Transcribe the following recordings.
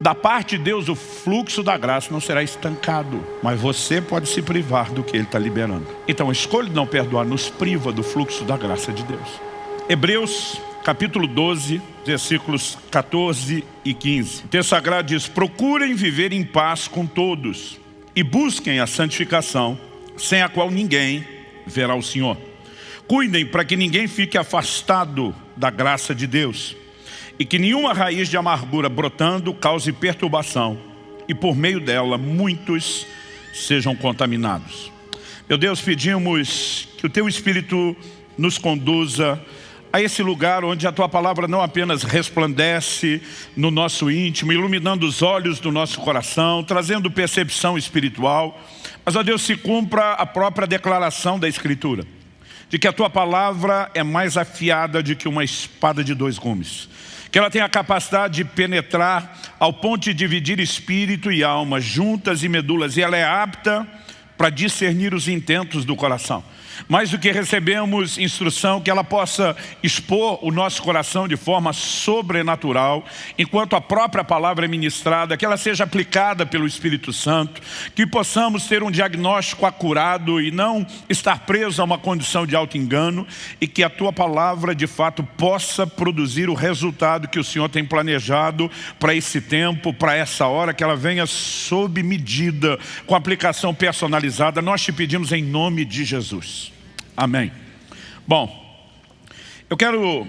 Da parte de Deus, o fluxo da graça não será estancado, mas você pode se privar do que Ele está liberando. Então a escolha de não perdoar nos priva do fluxo da graça de Deus. Hebreus capítulo 12, versículos 14 e 15. O texto sagrado diz: procurem viver em paz com todos e busquem a santificação, sem a qual ninguém verá o Senhor. Cuidem para que ninguém fique afastado da graça de Deus, e que nenhuma raiz de amargura brotando cause perturbação, e por meio dela muitos sejam contaminados. Meu Deus, pedimos que o Teu Espírito nos conduza a esse lugar onde a Tua palavra não apenas resplandece no nosso íntimo, iluminando os olhos do nosso coração, trazendo percepção espiritual, mas, ó Deus, se cumpra a própria declaração da Escritura, de que a Tua palavra é mais afiada do que uma espada de dois gumes, que ela tem a capacidade de penetrar ao ponto de dividir espírito e alma, juntas e medulas, e ela é apta para discernir os intentos do coração. Mais do que recebemos instrução, que ela possa expor o nosso coração de forma sobrenatural, enquanto a própria palavra é ministrada, que ela seja aplicada pelo Espírito Santo, que possamos ter um diagnóstico acurado e não estar preso a uma condição de auto-engano, e que a Tua palavra de fato possa produzir o resultado que o Senhor tem planejado para esse tempo, para essa hora, que ela venha sob medida, com aplicação personalizada. Nós te pedimos em nome de Jesus. Amém. Bom, eu quero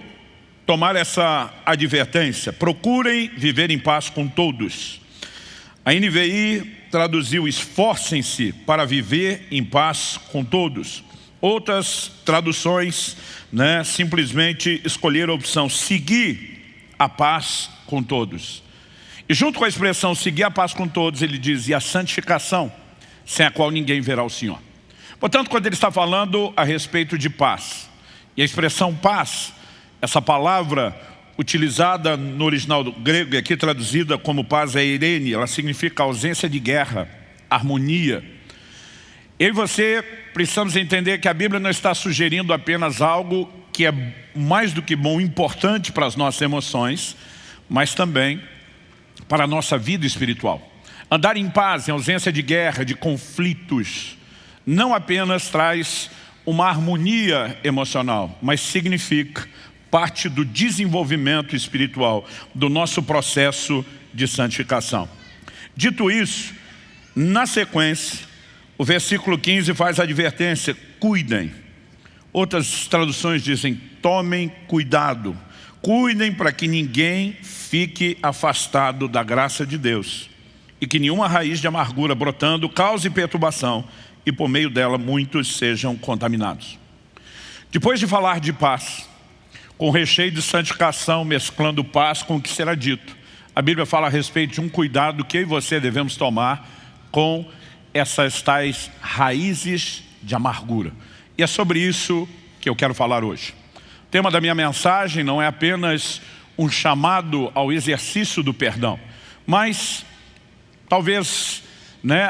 tomar essa advertência. Procurem viver em paz com todos. A NVI traduziu: esforcem-se para viver em paz com todos. Outras traduções, simplesmente escolheram a opção seguir a paz com todos. E junto com a expressão seguir a paz com todos, ele diz: e a santificação, sem a qual ninguém verá o Senhor. Portanto, quando ele está falando a respeito de paz, e a expressão paz, essa palavra utilizada no original grego e aqui traduzida como paz é eirene, ela significa ausência de guerra, harmonia. Eu e você precisamos entender que a Bíblia não está sugerindo apenas algo que é mais do que bom, importante para as nossas emoções, mas também para a nossa vida espiritual. Andar em paz, em ausência de guerra, de conflitos, não apenas traz uma harmonia emocional, mas significa parte do desenvolvimento espiritual, do nosso processo de santificação. Dito isso, na sequência, o versículo 15 faz a advertência: cuidem. Outras traduções dizem: tomem cuidado. Cuidem para que ninguém fique afastado da graça de Deus, e que nenhuma raiz de amargura brotando cause perturbação, e por meio dela muitos sejam contaminados. Depois de falar de paz, com recheio de santificação, mesclando paz com o que será dito, a Bíblia fala a respeito de um cuidado que eu e você devemos tomar com essas tais raízes de amargura. E é sobre isso que eu quero falar hoje. O tema da minha mensagem não é apenas um chamado ao exercício do perdão, mas talvez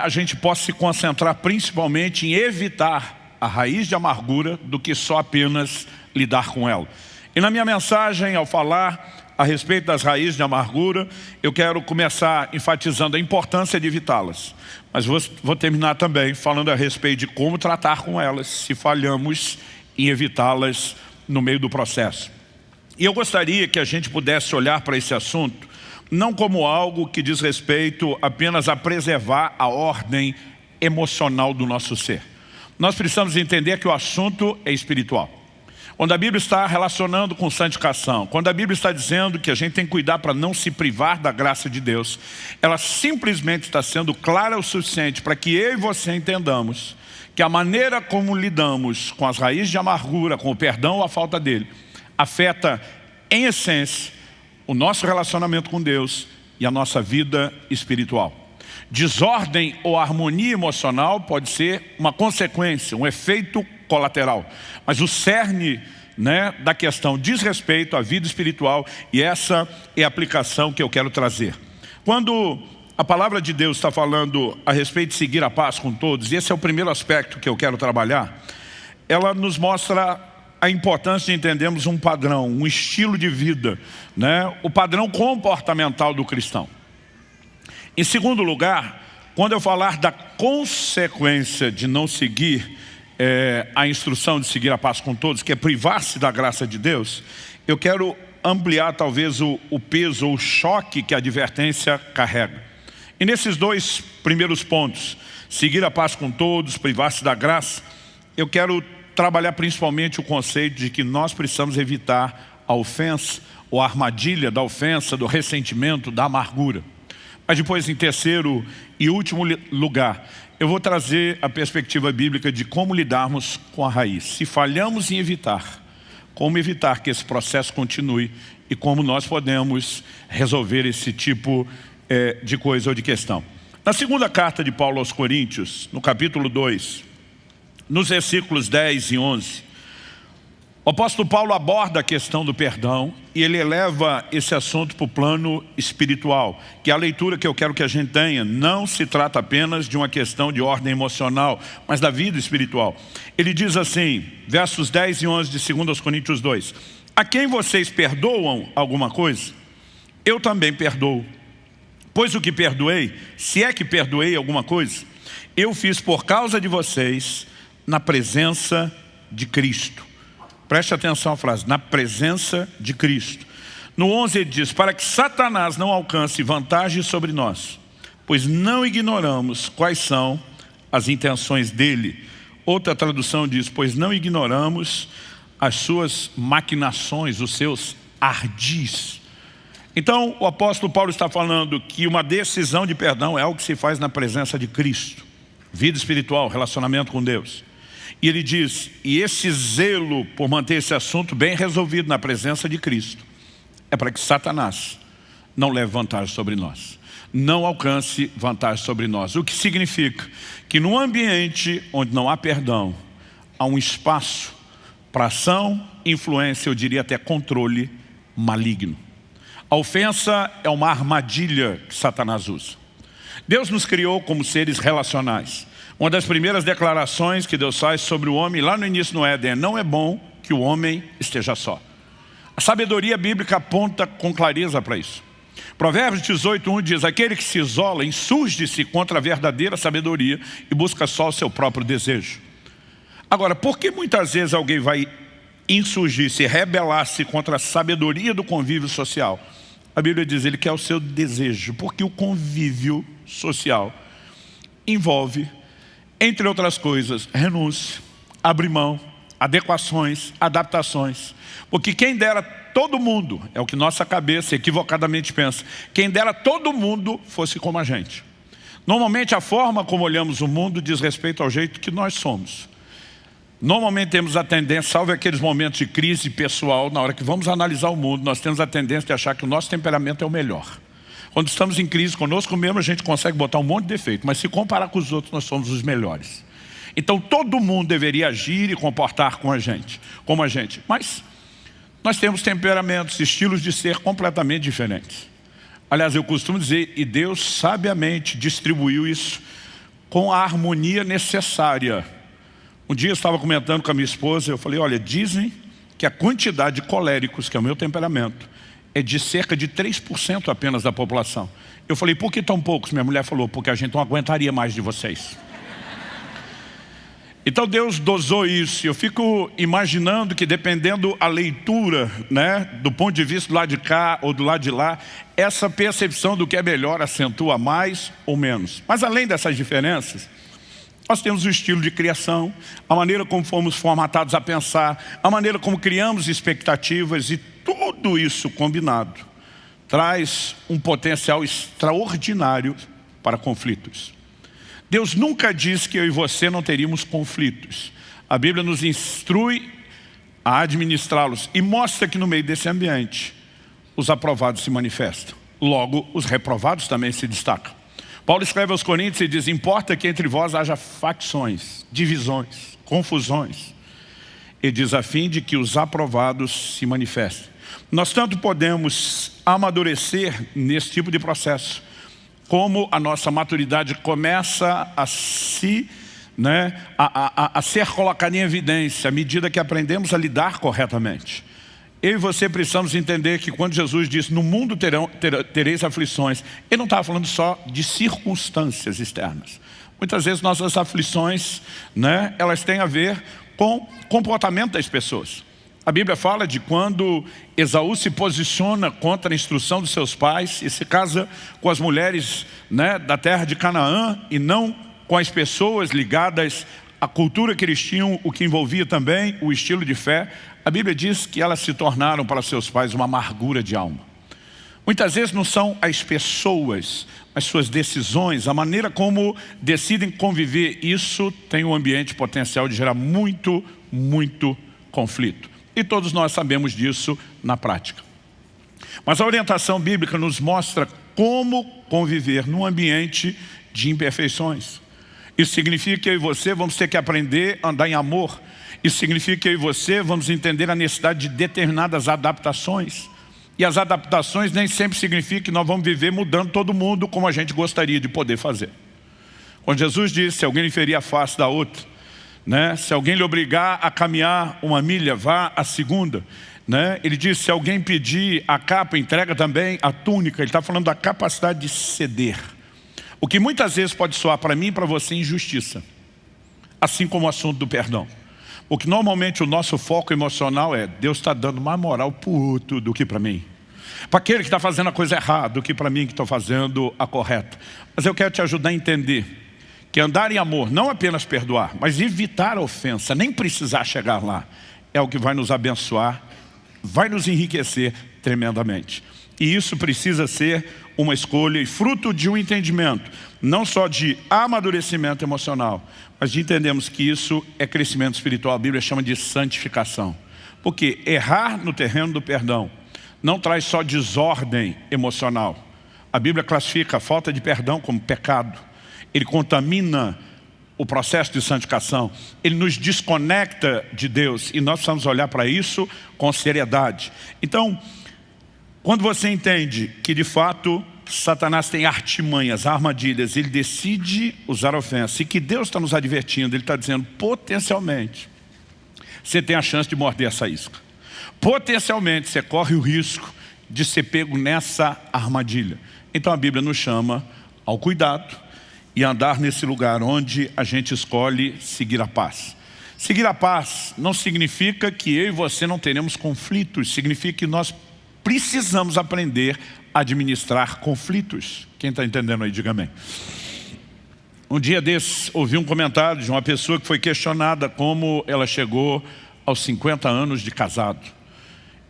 a gente possa se concentrar principalmente em evitar a raiz de amargura do que só apenas lidar com ela. E na minha mensagem, ao falar a respeito das raízes de amargura, eu quero começar enfatizando a importância de evitá-las. Mas vou terminar também falando a respeito de como tratar com elas se falhamos em evitá-las no meio do processo. E eu gostaria que a gente pudesse olhar para esse assunto não como algo que diz respeito apenas a preservar a ordem emocional do nosso ser. Nós precisamos entender que o assunto é espiritual. Quando a Bíblia está relacionando com santificação, quando a Bíblia está dizendo que a gente tem que cuidar para não se privar da graça de Deus, ela simplesmente está sendo clara o suficiente para que eu e você entendamos que a maneira como lidamos com as raízes de amargura, com o perdão ou a falta dele, afeta em essência o nosso relacionamento com Deus e a nossa vida espiritual. Desordem ou harmonia emocional pode ser uma consequência, um efeito colateral. Mas o cerne da questão diz respeito à vida espiritual, e essa é a aplicação que eu quero trazer. Quando a palavra de Deus está falando a respeito de seguir a paz com todos, e esse é o primeiro aspecto que eu quero trabalhar, ela nos mostra a importância de entendermos um padrão, um estilo de vida, o padrão comportamental do cristão. Em segundo lugar, quando eu falar da consequência de não seguir a instrução de seguir a paz com todos, que é privar-se da graça de Deus, eu quero ampliar talvez o peso ou o choque que a advertência carrega. E nesses dois primeiros pontos, seguir a paz com todos, privar-se da graça, eu quero trabalhar principalmente o conceito de que nós precisamos evitar a ofensa, ou a armadilha da ofensa, do ressentimento, da amargura. Mas depois, em terceiro e último lugar, eu vou trazer a perspectiva bíblica de como lidarmos com a raiz. Se falhamos em evitar, como evitar que esse processo continue e como nós podemos resolver esse tipo de coisa ou de questão. Na segunda carta de Paulo aos Coríntios, no capítulo 2, nos versículos 10 e 11, o apóstolo Paulo aborda a questão do perdão e ele eleva esse assunto para o plano espiritual, que é a leitura que eu quero que a gente tenha. Não se trata apenas de uma questão de ordem emocional, mas da vida espiritual. Ele diz assim, versos 10 e 11 de 2 Coríntios 2, a quem vocês perdoam alguma coisa, eu também perdoo. Pois o que perdoei, se é que perdoei alguma coisa, eu fiz por causa de vocês na presença de Cristo. Preste atenção à frase, na presença de Cristo. No 11 ele diz, para que Satanás não alcance vantagem sobre nós, pois não ignoramos quais são as intenções dele. Outra tradução diz, pois não ignoramos as suas maquinações, os seus ardis. Então o apóstolo Paulo está falando que uma decisão de perdão é algo que se faz na presença de Cristo. Vida espiritual, relacionamento com Deus. E ele diz, e esse zelo por manter esse assunto bem resolvido na presença de Cristo, é para que Satanás não leve vantagem sobre nós, não alcance vantagem sobre nós. O que significa que num ambiente onde não há perdão, há um espaço para ação, influência, eu diria até controle maligno. A ofensa é uma armadilha que Satanás usa. Deus nos criou como seres relacionais. Uma das primeiras declarações que Deus faz sobre o homem, lá no início no Éden, não é bom que o homem esteja só. A sabedoria bíblica aponta com clareza para isso. Provérbios 18:1 diz, aquele que se isola insurge-se contra a verdadeira sabedoria e busca só o seu próprio desejo. Agora, por que muitas vezes alguém vai insurgir-se, rebelar-se contra a sabedoria do convívio social? A Bíblia diz, ele quer o seu desejo, porque o convívio social envolve, entre outras coisas, renúncia, abrir mão, adequações, adaptações. Porque quem dera todo mundo, é o que nossa cabeça equivocadamente pensa, quem dera todo mundo fosse como a gente. Normalmente a forma como olhamos o mundo diz respeito ao jeito que nós somos. Normalmente temos a tendência, salvo aqueles momentos de crise pessoal, na hora que vamos analisar o mundo, nós temos a tendência de achar que o nosso temperamento é o melhor. Quando estamos em crise conosco mesmo, a gente consegue botar um monte de defeito, mas se comparar com os outros, nós somos os melhores. Então todo mundo deveria agir e comportar como a gente. Mas nós temos temperamentos, estilos de ser completamente diferentes. Aliás, eu costumo dizer, e Deus sabiamente distribuiu isso com a harmonia necessária. Um dia eu estava comentando com a minha esposa, eu falei, olha, dizem que a quantidade de coléricos, que é o meu temperamento, é de cerca de 3% apenas da população. Eu falei, por que tão poucos? Minha mulher falou, porque a gente não aguentaria mais de vocês. Então Deus dosou isso. Eu fico imaginando que dependendo a leitura, né, do ponto de vista do lado de cá ou do lado de lá, essa percepção do que é melhor acentua mais ou menos. Mas além dessas diferenças, nós temos o estilo de criação, a maneira como fomos formatados a pensar, a maneira como criamos expectativas, e tudo isso combinado traz um potencial extraordinário para conflitos. Deus nunca disse que eu e você não teríamos conflitos. A Bíblia nos instrui a administrá-los e mostra que no meio desse ambiente os aprovados se manifestam. Logo, os reprovados também se destacam. Paulo escreve aos Coríntios e diz, importa que entre vós haja facções, divisões, confusões. Ele diz, a fim de que os aprovados se manifestem. Nós tanto podemos amadurecer nesse tipo de processo, como a nossa maturidade começa a ser colocada em evidência à medida que aprendemos a lidar corretamente. Eu e você precisamos entender que quando Jesus disse, no mundo tereis aflições, Ele não estava falando só de circunstâncias externas. Muitas vezes nossas aflições, né, elas têm a ver com o comportamento das pessoas. A Bíblia fala de quando Esaú se posiciona contra a instrução dos seus pais e se casa com as mulheres, né, da terra de Canaã e não com as pessoas ligadas à cultura que eles tinham, o que envolvia também o estilo de fé. A Bíblia diz que elas se tornaram para seus pais uma amargura de alma. Muitas vezes não são as pessoas, as suas decisões, a maneira como decidem conviver. Isso tem um ambiente potencial de gerar muito conflito. E todos nós sabemos disso na prática. Mas a orientação bíblica nos mostra como conviver num ambiente de imperfeições. Isso significa que eu e você vamos ter que aprender a andar em amor. Isso significa que eu e você vamos entender a necessidade de determinadas adaptações. E as adaptações nem sempre significam que nós vamos viver mudando todo mundo como a gente gostaria de poder fazer. Quando Jesus disse, se alguém lhe ferir a face da outra, né? Se alguém lhe obrigar a caminhar uma milha, vá a segunda. Né? Ele disse, se alguém pedir a capa, entrega também a túnica. Ele está falando da capacidade de ceder. O que muitas vezes pode soar para mim e para você injustiça. Assim como o assunto do perdão. Porque normalmente o nosso foco emocional é Deus está dando mais moral para o outro do que para mim. Para aquele que está fazendo a coisa errada do que para mim que estou fazendo a correta. Mas eu quero te ajudar a entender que andar em amor, não apenas perdoar, mas evitar a ofensa, nem precisar chegar lá, é o que vai nos abençoar, vai nos enriquecer tremendamente. E isso precisa ser uma escolha e fruto de um entendimento, não só de amadurecimento emocional, mas de entendermos que isso é crescimento espiritual. A Bíblia chama de santificação. Porque errar no terreno do perdão não traz só desordem emocional. A Bíblia classifica a falta de perdão como pecado. Ele contamina o processo de santificação. Ele nos desconecta de Deus e nós precisamos olhar para isso com seriedade. Então, quando você entende que de fato Satanás tem artimanhas, armadilhas, ele decide usar a ofensa e que Deus está nos advertindo, ele está dizendo potencialmente você tem a chance de morder essa isca. Potencialmente você corre o risco de ser pego nessa armadilha. Então a Bíblia nos chama ao cuidado e andar nesse lugar onde a gente escolhe seguir a paz. Seguir a paz não significa que eu e você não teremos conflitos, significa que nós precisamos aprender a administrar conflitos. Quem está entendendo aí, diga amém. Um dia desses, ouvi um comentário de uma pessoa que foi questionada como ela chegou aos 50 anos de casado.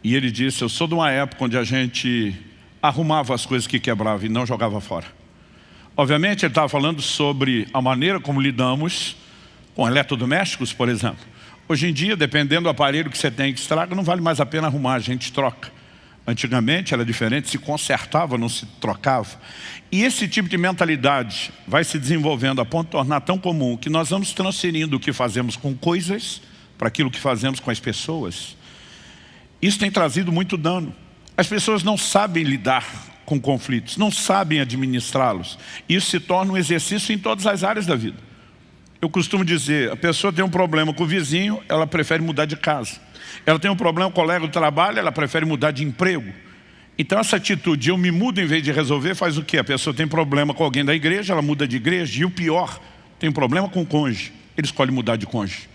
E ele disse, eu sou de uma época onde a gente arrumava as coisas que quebrava e não jogava fora. Obviamente ele estava falando sobre a maneira como lidamos com eletrodomésticos, por exemplo. Hoje em dia, dependendo do aparelho que você tem que estraga, não vale mais a pena arrumar, a gente troca. Antigamente era diferente, se consertava, não se trocava. E esse tipo de mentalidade vai se desenvolvendo a ponto de tornar tão comum que nós vamos transferindo o que fazemos com coisas para aquilo que fazemos com as pessoas. Isso tem trazido muito dano. As pessoas não sabem lidar com conflitos, não sabem administrá-los. Isso se torna um exercício em todas as áreas da vida. Eu costumo dizer, a pessoa tem um problema com o vizinho, ela prefere mudar de casa. Ela tem um problema com o colega do trabalho, ela prefere mudar de emprego. Então essa atitude, eu me mudo em vez de resolver, faz o quê? A pessoa tem problema com alguém da igreja, ela muda de igreja. E o pior, tem um problema com o cônjuge, ele escolhe mudar de cônjuge.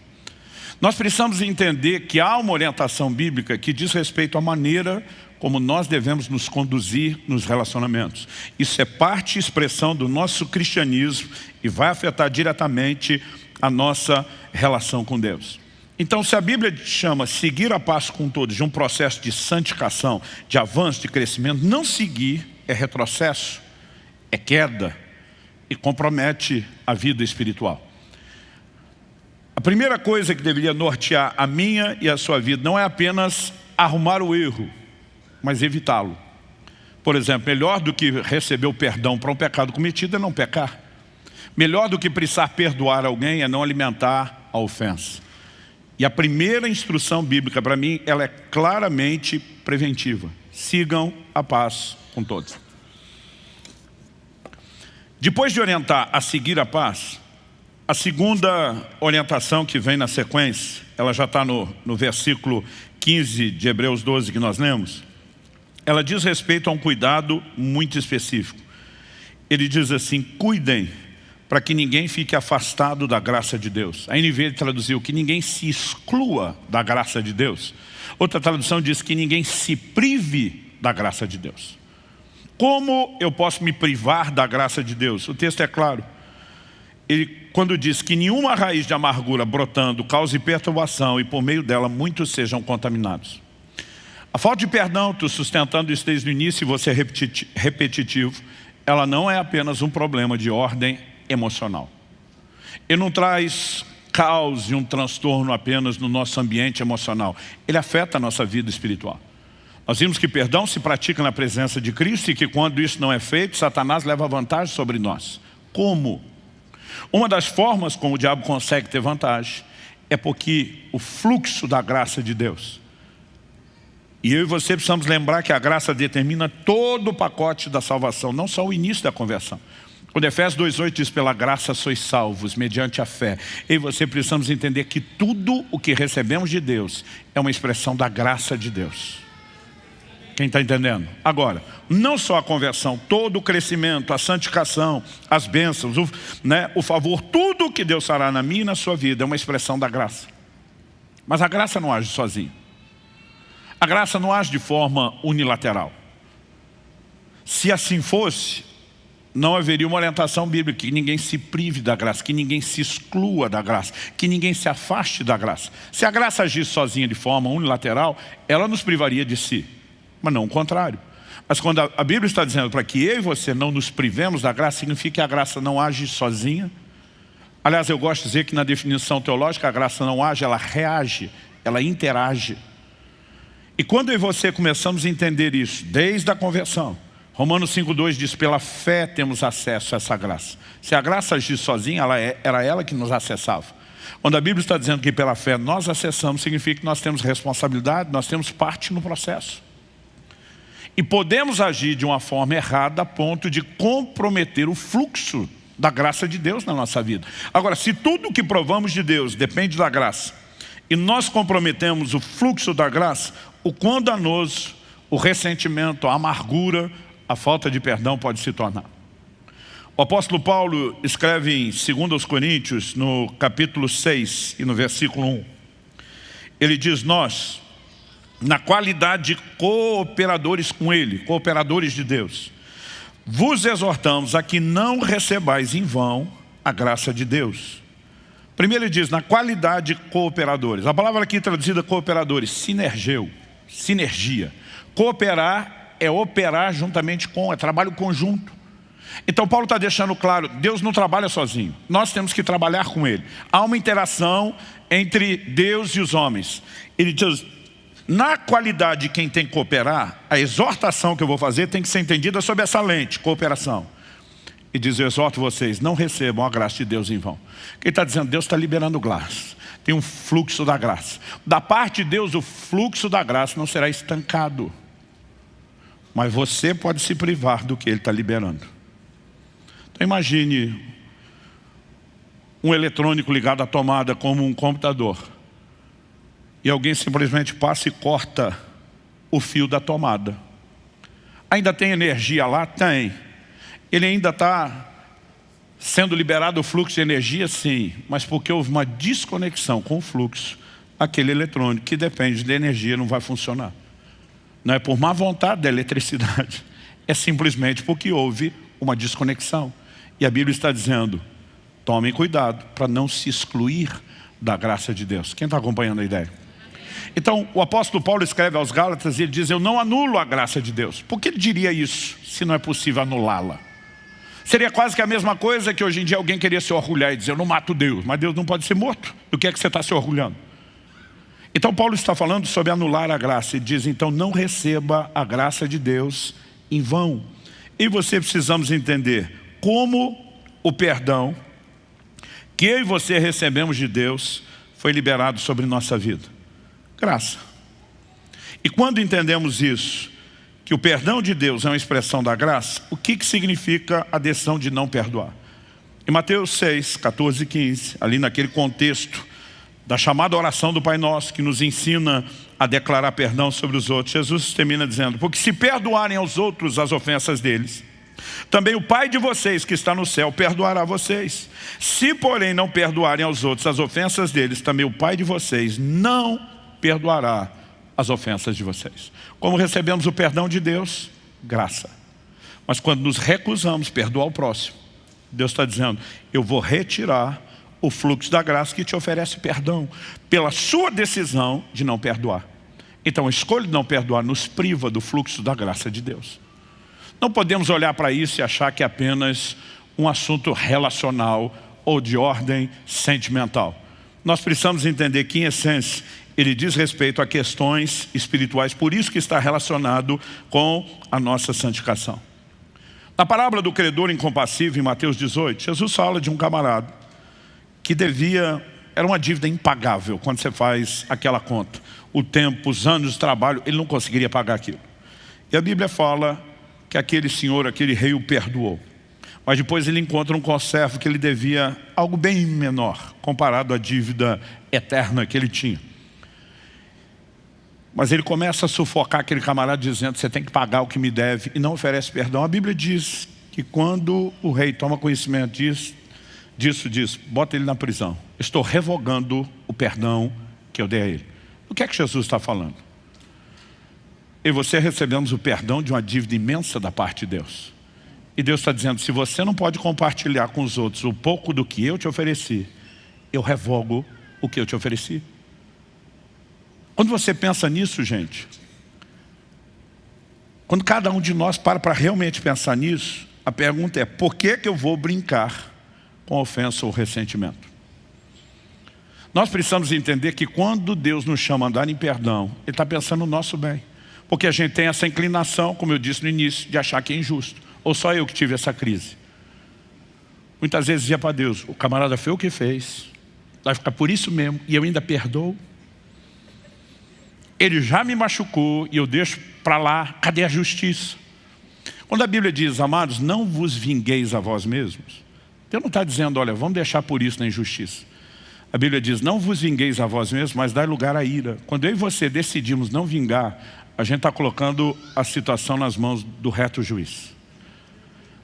Nós precisamos entender que há uma orientação bíblica que diz respeito à maneira como nós devemos nos conduzir nos relacionamentos. Isso é parte e expressão do nosso cristianismo e vai afetar diretamente a nossa relação com Deus. Então, se a Bíblia chama seguir a paz com todos de um processo de santificação, de avanço, de crescimento, não seguir é retrocesso, é queda e compromete a vida espiritual. A primeira coisa que deveria nortear a minha e a sua vida não é apenas arrumar o erro, mas evitá-lo. Por exemplo, melhor do que receber o perdão para um pecado cometido é não pecar. Melhor do que precisar perdoar alguém é não alimentar a ofensa. E a primeira instrução bíblica para mim, ela é claramente preventiva. Sigam a paz com todos. Depois de orientar a seguir a paz, a segunda orientação que vem na sequência, ela já está no versículo 15 de Hebreus 12 que nós lemos, ela diz respeito a um cuidado muito específico. Ele diz assim: cuidem para que ninguém fique afastado da graça de Deus. A NVI traduziu que ninguém se exclua da graça de Deus. Outra tradução diz que ninguém se prive da graça de Deus. Como eu posso me privar da graça de Deus? O texto é claro. Ele, quando diz que nenhuma raiz de amargura brotando cause perturbação e por meio dela muitos sejam contaminados. A falta de perdão, estou sustentando isso desde o início e você é repetitivo, ela não é apenas um problema de ordem emocional. Ele não traz caos e um transtorno apenas no nosso ambiente emocional. Ele afeta a nossa vida espiritual. Nós vimos que perdão se pratica na presença de Cristo e que quando isso não é feito, Satanás leva vantagem sobre nós. Como? Uma das formas como o diabo consegue ter vantagem é porque o fluxo da graça de Deus. E eu e você precisamos lembrar que a graça determina todo o pacote da salvação, não só o início da conversão. Quando Efésios 2,8 diz: pela graça sois salvos, mediante a fé. Eu e você precisamos entender que tudo o que recebemos de Deus é uma expressão da graça de Deus. Quem está entendendo? Agora, não só a conversão, todo o crescimento, a santificação, as bênçãos, o favor, tudo que Deus fará na minha e na sua vida é uma expressão da graça. Mas a graça não age sozinha. A graça não age de forma unilateral. Se assim fosse, não haveria uma orientação bíblica, que ninguém se prive da graça, que ninguém se exclua da graça, que ninguém se afaste da graça. Se a graça agisse sozinha de forma unilateral, ela nos privaria de si. Mas não o contrário. Mas quando a Bíblia está dizendo para que eu e você não nos privemos da graça, significa que a graça não age sozinha. Aliás, eu gosto de dizer que na definição teológica a graça não age, ela reage, ela interage. E quando eu e você começamos a entender isso, desde a conversão, Romanos 5,2 diz: pela fé temos acesso a essa graça. Se a graça agisse sozinha, era ela que nos acessava. Quando a Bíblia está dizendo que pela fé nós acessamos, significa que nós temos responsabilidade, nós temos parte no processo. E podemos agir de uma forma errada a ponto de comprometer o fluxo da graça de Deus na nossa vida. Agora, se tudo o que provamos de Deus depende da graça, e nós comprometemos o fluxo da graça, o quão danoso, o ressentimento, a amargura, a falta de perdão pode se tornar. O apóstolo Paulo escreve em 2 Coríntios, no capítulo 6 e no versículo 1. Ele diz: nós, na qualidade de cooperadores com Ele, cooperadores de Deus, vos exortamos a que não recebais em vão a graça de Deus. Primeiro ele diz, na qualidade de cooperadores. A palavra aqui traduzida cooperadores, sinergia. Cooperar é operar juntamente com, é trabalho conjunto. Então Paulo está deixando claro, Deus não trabalha sozinho, nós temos que trabalhar com Ele. Há uma interação entre Deus e os homens. Ele diz, na qualidade de quem tem que cooperar, a exortação que eu vou fazer tem que ser entendida sob essa lente, cooperação. E diz, eu exorto vocês, não recebam a graça de Deus em vão. Ele está dizendo, Deus está liberando graça. Tem um fluxo da graça. Da parte de Deus, o fluxo da graça não será estancado. Mas você pode se privar do que Ele está liberando. Então imagine um eletrônico ligado à tomada como um computador. E alguém simplesmente passa e corta o fio da tomada. Ainda tem energia lá? Tem. Ele ainda está sendo liberado o fluxo de energia? Sim. Mas porque houve uma desconexão com o fluxo, aquele eletrônico que depende de energia não vai funcionar. Não é por má vontade da eletricidade. É simplesmente porque houve uma desconexão. E a Bíblia está dizendo, tomem cuidado para não se excluir da graça de Deus. Quem está acompanhando a ideia? Então, o apóstolo Paulo escreve aos Gálatas e ele diz, eu não anulo a graça de Deus. Por que ele diria isso, se não é possível anulá-la? Seria quase que a mesma coisa que hoje em dia alguém queria se orgulhar e dizer, eu não mato Deus, mas Deus não pode ser morto. Do que é que você está se orgulhando? Então Paulo está falando sobre anular a graça. Ele diz, então não receba a graça de Deus em vão. E você precisamos entender como o perdão que eu e você recebemos de Deus foi liberado sobre nossa vida. Graça. E quando entendemos isso, que o perdão de Deus é uma expressão da graça, o que significa a decisão de não perdoar? Em Mateus 6, 14 e 15, ali naquele contexto da chamada oração do Pai Nosso, que nos ensina a declarar perdão sobre os outros. Jesus termina dizendo: porque se perdoarem aos outros as ofensas deles, também o Pai de vocês que está no céu perdoará vocês. Se porém não perdoarem aos outros as ofensas deles, também o Pai de vocês não perdoará as ofensas de vocês. Como recebemos o perdão de Deus? Graça. Mas quando nos recusamos perdoar o próximo, Deus está dizendo: eu vou retirar o fluxo da graça que te oferece perdão, pela sua decisão de não perdoar. Então a escolha de não perdoar nos priva do fluxo da graça de Deus. Não podemos olhar para isso e achar que é apenas um assunto relacional ou de ordem sentimental. Nós precisamos entender que, em essência, ele diz respeito a questões espirituais, por isso que está relacionado com a nossa santificação. Na parábola do credor incompassível, em Mateus 18, Jesus fala de um camarada que era uma dívida impagável. Quando você faz aquela conta, o tempo, os anos de trabalho, ele não conseguiria pagar aquilo. E a Bíblia fala que aquele senhor, aquele rei o perdoou. Mas depois ele encontra um conservo que ele devia algo bem menor, comparado à dívida eterna que ele tinha. Mas ele começa a sufocar aquele camarada dizendo: você tem que pagar o que me deve, e não oferece perdão. A Bíblia diz que quando o rei toma conhecimento disso, diz: bota ele na prisão. Estou revogando o perdão que eu dei a ele. O que é que Jesus está falando? Eu e você recebemos o perdão de uma dívida imensa da parte de Deus. E Deus está dizendo: se você não pode compartilhar com os outros o pouco do que eu te ofereci, eu revogo o que eu te ofereci. Quando você pensa nisso, gente, quando cada um de nós para realmente pensar nisso, a pergunta é: por que eu vou brincar com ofensa ou ressentimento? Nós precisamos entender que quando Deus nos chama a andar em perdão, Ele está pensando no nosso bem. Porque a gente tem essa inclinação, como eu disse no início, de achar que é injusto. Ou só eu que tive essa crise. Muitas vezes dizia para Deus: o camarada fez o que fez, vai ficar por isso mesmo, e eu ainda perdoo. Ele já me machucou e eu deixo para lá, cadê a justiça? Quando a Bíblia diz: amados, não vos vingueis a vós mesmos, Deus não está dizendo: olha, vamos deixar por isso na injustiça. A Bíblia diz: não vos vingueis a vós mesmos, mas dai lugar à ira. Quando eu e você decidimos não vingar, a gente está colocando a situação nas mãos do reto juiz.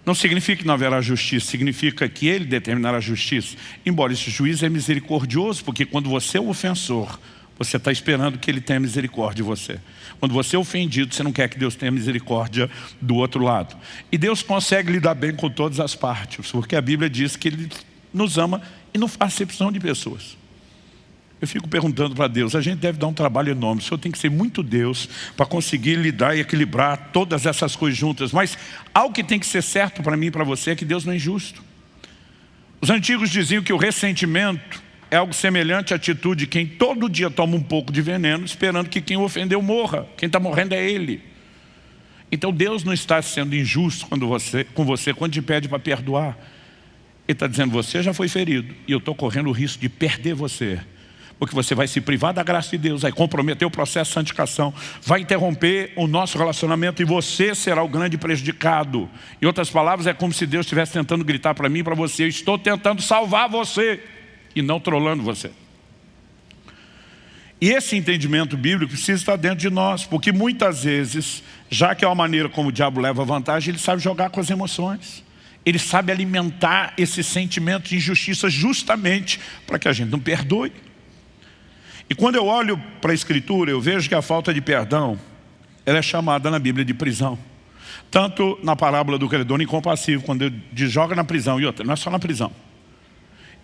Não significa que não haverá justiça, significa que ele determinará a justiça. Embora esse juiz é misericordioso, porque quando você é o ofensor, você está esperando que ele tenha misericórdia de você. Quando você é ofendido, você não quer que Deus tenha misericórdia do outro lado. E Deus consegue lidar bem com todas as partes, porque a Bíblia diz que Ele nos ama e não faz acepção de pessoas. Eu fico perguntando para Deus: a gente deve dar um trabalho enorme. O Senhor tem que ser muito Deus para conseguir lidar e equilibrar todas essas coisas juntas. Mas algo que tem que ser certo para mim e para você é que Deus não é injusto. Os antigos diziam que o ressentimento é algo semelhante à atitude de quem todo dia toma um pouco de veneno, esperando que quem o ofendeu morra. Quem está morrendo é ele. Então Deus não está sendo injusto com você quando te pede para perdoar. Ele está dizendo: você já foi ferido e eu estou correndo o risco de perder você. Porque você vai se privar da graça de Deus, vai comprometer o processo de santificação, vai interromper o nosso relacionamento e você será o grande prejudicado. Em outras palavras, é como se Deus estivesse tentando gritar para mim e para você: eu estou tentando salvar você e não trolando você. E esse entendimento bíblico precisa estar dentro de nós, porque muitas vezes, já que é uma maneira como o diabo leva vantagem, ele sabe jogar com as emoções. Ele sabe alimentar esse sentimento de injustiça justamente para que a gente não perdoe. E quando eu olho para a Escritura, eu vejo que a falta de perdão, ela é chamada na Bíblia de prisão. Tanto na parábola do credor incompassível, quando ele diz joga na prisão, e outra, não é só na prisão.